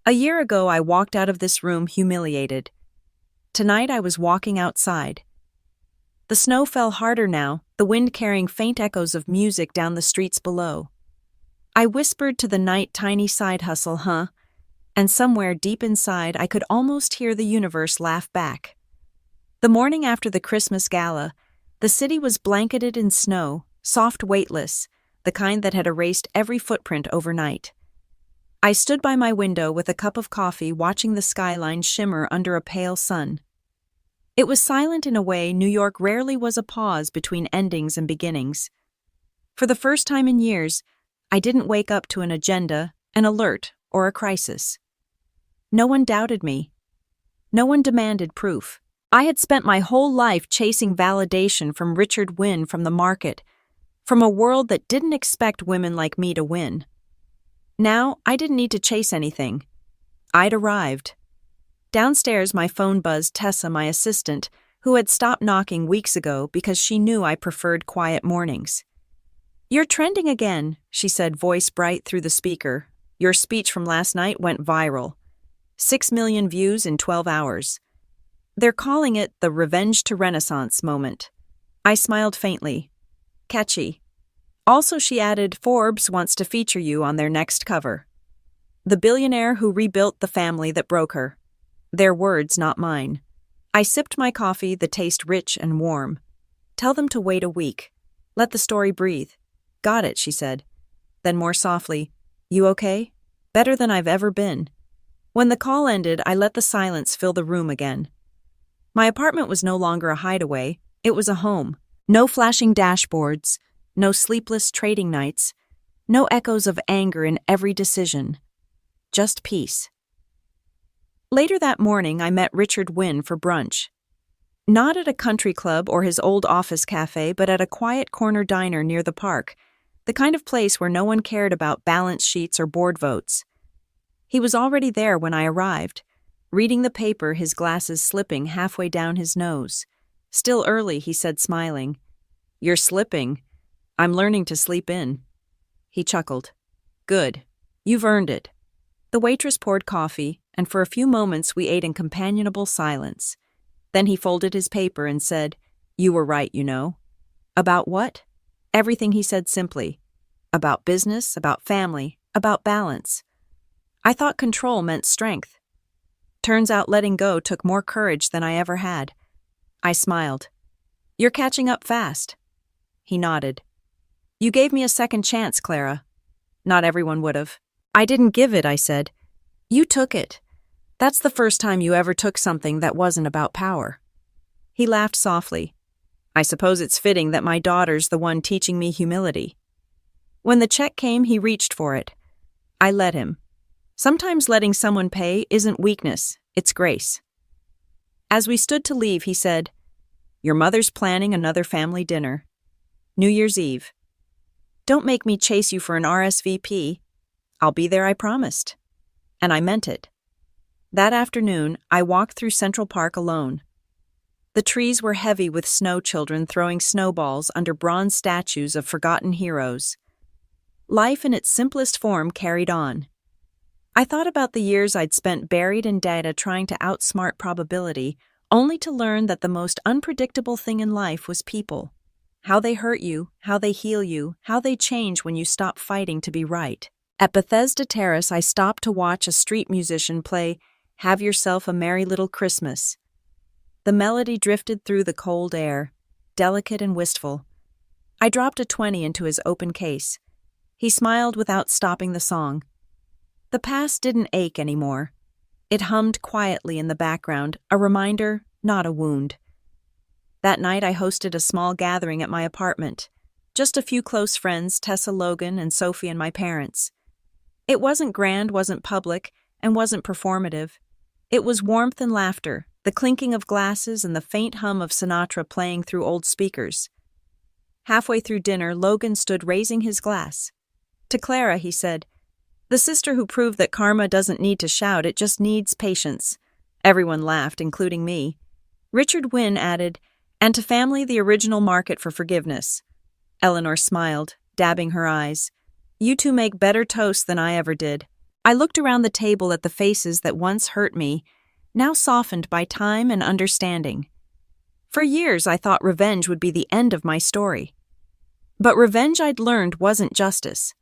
A year ago, I walked out of this room humiliated. Tonight, I was walking outside. The snow fell harder now, the wind carrying faint echoes of music down the streets below. I whispered to the night, tiny side hustle, huh? And somewhere deep inside, I could almost hear the universe laugh back. The morning after the Christmas gala, the city was blanketed in snow, soft, weightless, the kind that had erased every footprint overnight. I stood by my window with a cup of coffee, watching the skyline shimmer under a pale sun. It was silent in a way New York rarely was, a pause between endings and beginnings. For the first time in years, I didn't wake up to an agenda, an alert, or a crisis. No one doubted me. No one demanded proof. I had spent my whole life chasing validation from Richard Wynn, from the market, from a world that didn't expect women like me to win. Now, I didn't need to chase anything. I'd arrived. Downstairs, my phone buzzed Tessa, my assistant, who had stopped knocking weeks ago because she knew I preferred quiet mornings. "You're trending again," she said, voice bright through the speaker. "Your speech from last night went viral. 6 million views in 12 hours. They're calling it the revenge to Renaissance moment." I smiled faintly. Catchy. Also, she added, "Forbes wants to feature you on their next cover. The billionaire who rebuilt the family that broke her." Their words, not mine. I sipped my coffee, the taste rich and warm. "Tell them to wait a week. Let the story breathe." "Got it," she said. Then more softly, "You okay?" "Better than I've ever been." When the call ended, I let the silence fill the room again. My apartment was no longer a hideaway, it was a home. No flashing dashboards, no sleepless trading nights, no echoes of anger in every decision. Just peace. Later that morning, I met Richard Wynn for brunch. Not at a country club or his old office cafe, but at a quiet corner diner near the park, the kind of place where no one cared about balance sheets or board votes. He was already there when I arrived, reading the paper, his glasses slipping halfway down his nose. "Still early," he said, smiling. "You're slipping. I'm learning to sleep in." He chuckled. "Good. You've earned it." The waitress poured coffee, and for a few moments we ate in companionable silence. Then he folded his paper and said, "You were right, you know." "About what?" Everything, he said simply. About business, about family, about balance. I thought control meant strength. Turns out letting go took more courage than I ever had. I smiled. "You're catching up fast." He nodded. "You gave me a second chance, Clara." "Not everyone would have." "I didn't give it," I said. "You took it. That's the first time you ever took something that wasn't about power." He laughed softly. "I suppose it's fitting that my daughter's the one teaching me humility." When the check came, he reached for it. I let him. Sometimes letting someone pay isn't weakness, it's grace. As we stood to leave, he said, "Your mother's planning another family dinner. New Year's Eve. Don't make me chase you for an RSVP. I'll be there, I promised." And I meant it. That afternoon, I walked through Central Park alone. The trees were heavy with snow children throwing snowballs under bronze statues of forgotten heroes. Life in its simplest form carried on. I thought about the years I'd spent buried in data trying to outsmart probability, only to learn that the most unpredictable thing in life was people. How they hurt you, how they heal you, how they change when you stop fighting to be right. At Bethesda Terrace, I stopped to watch a street musician play "Have Yourself a Merry Little Christmas." The melody drifted through the cold air, delicate and wistful. I dropped a 20 into his open case. He smiled without stopping the song. The past didn't ache anymore. It hummed quietly in the background, a reminder, not a wound. That night I hosted a small gathering at my apartment. Just a few close friends, Tessa, Logan, and Sophie, and my parents. It wasn't grand, wasn't public, and wasn't performative. It was warmth and laughter, the clinking of glasses and the faint hum of Sinatra playing through old speakers. Halfway through dinner, Logan stood raising his glass. To Clara, he said, "The sister who proved that karma doesn't need to shout, it just needs patience." Everyone laughed, including me. Richard Wynne added, "And to family the original market for forgiveness." Eleanor smiled, dabbing her eyes. "You two make better toast than I ever did." I looked around the table at the faces that once hurt me, now softened by time and understanding. For years I thought revenge would be the end of my story. But revenge, I'd learned, wasn't justice.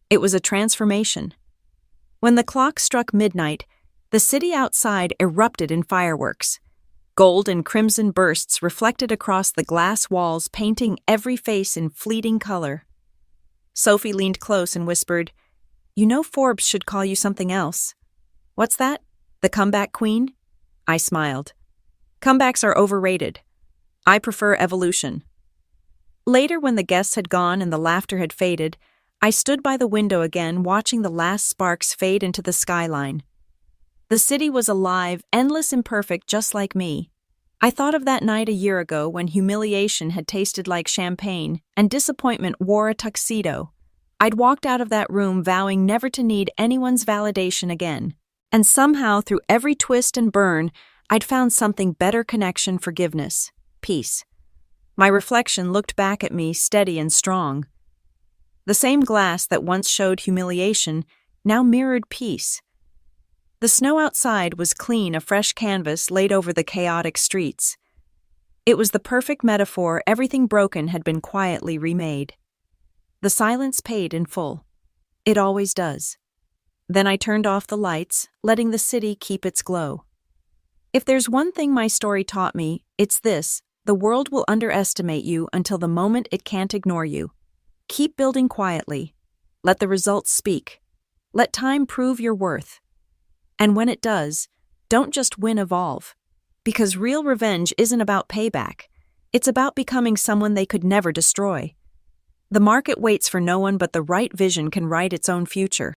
It was a transformation. When the clock struck midnight, the city outside erupted in fireworks. Gold and crimson bursts reflected across the glass walls, painting every face in fleeting color. Sophie leaned close and whispered, "You know Forbes should call you something else." "What's that? The comeback queen?" I smiled. "Comebacks are overrated. I prefer evolution." Later, when the guests had gone and the laughter had faded, I stood by the window again, watching the last sparks fade into the skyline. The city was alive, endless, imperfect, just like me. I thought of that night a year ago when humiliation had tasted like champagne and disappointment wore a tuxedo. I'd walked out of that room vowing never to need anyone's validation again. And somehow, through every twist and burn, I'd found something better: connection, forgiveness, peace. My reflection looked back at me, steady and strong. The same glass that once showed humiliation now mirrored peace. The snow outside was clean, a fresh canvas laid over the chaotic streets. It was the perfect metaphor: everything broken had been quietly remade. The silence paid in full. It always does. Then I turned off the lights, letting the city keep its glow. If there's one thing my story taught me, it's this: the world will underestimate you until the moment it can't ignore you. Keep building quietly. Let the results speak. Let time prove your worth. And when it does, don't just win, evolve. Because real revenge isn't about payback. It's about becoming someone they could never destroy. The market waits for no one, but the right vision can write its own future.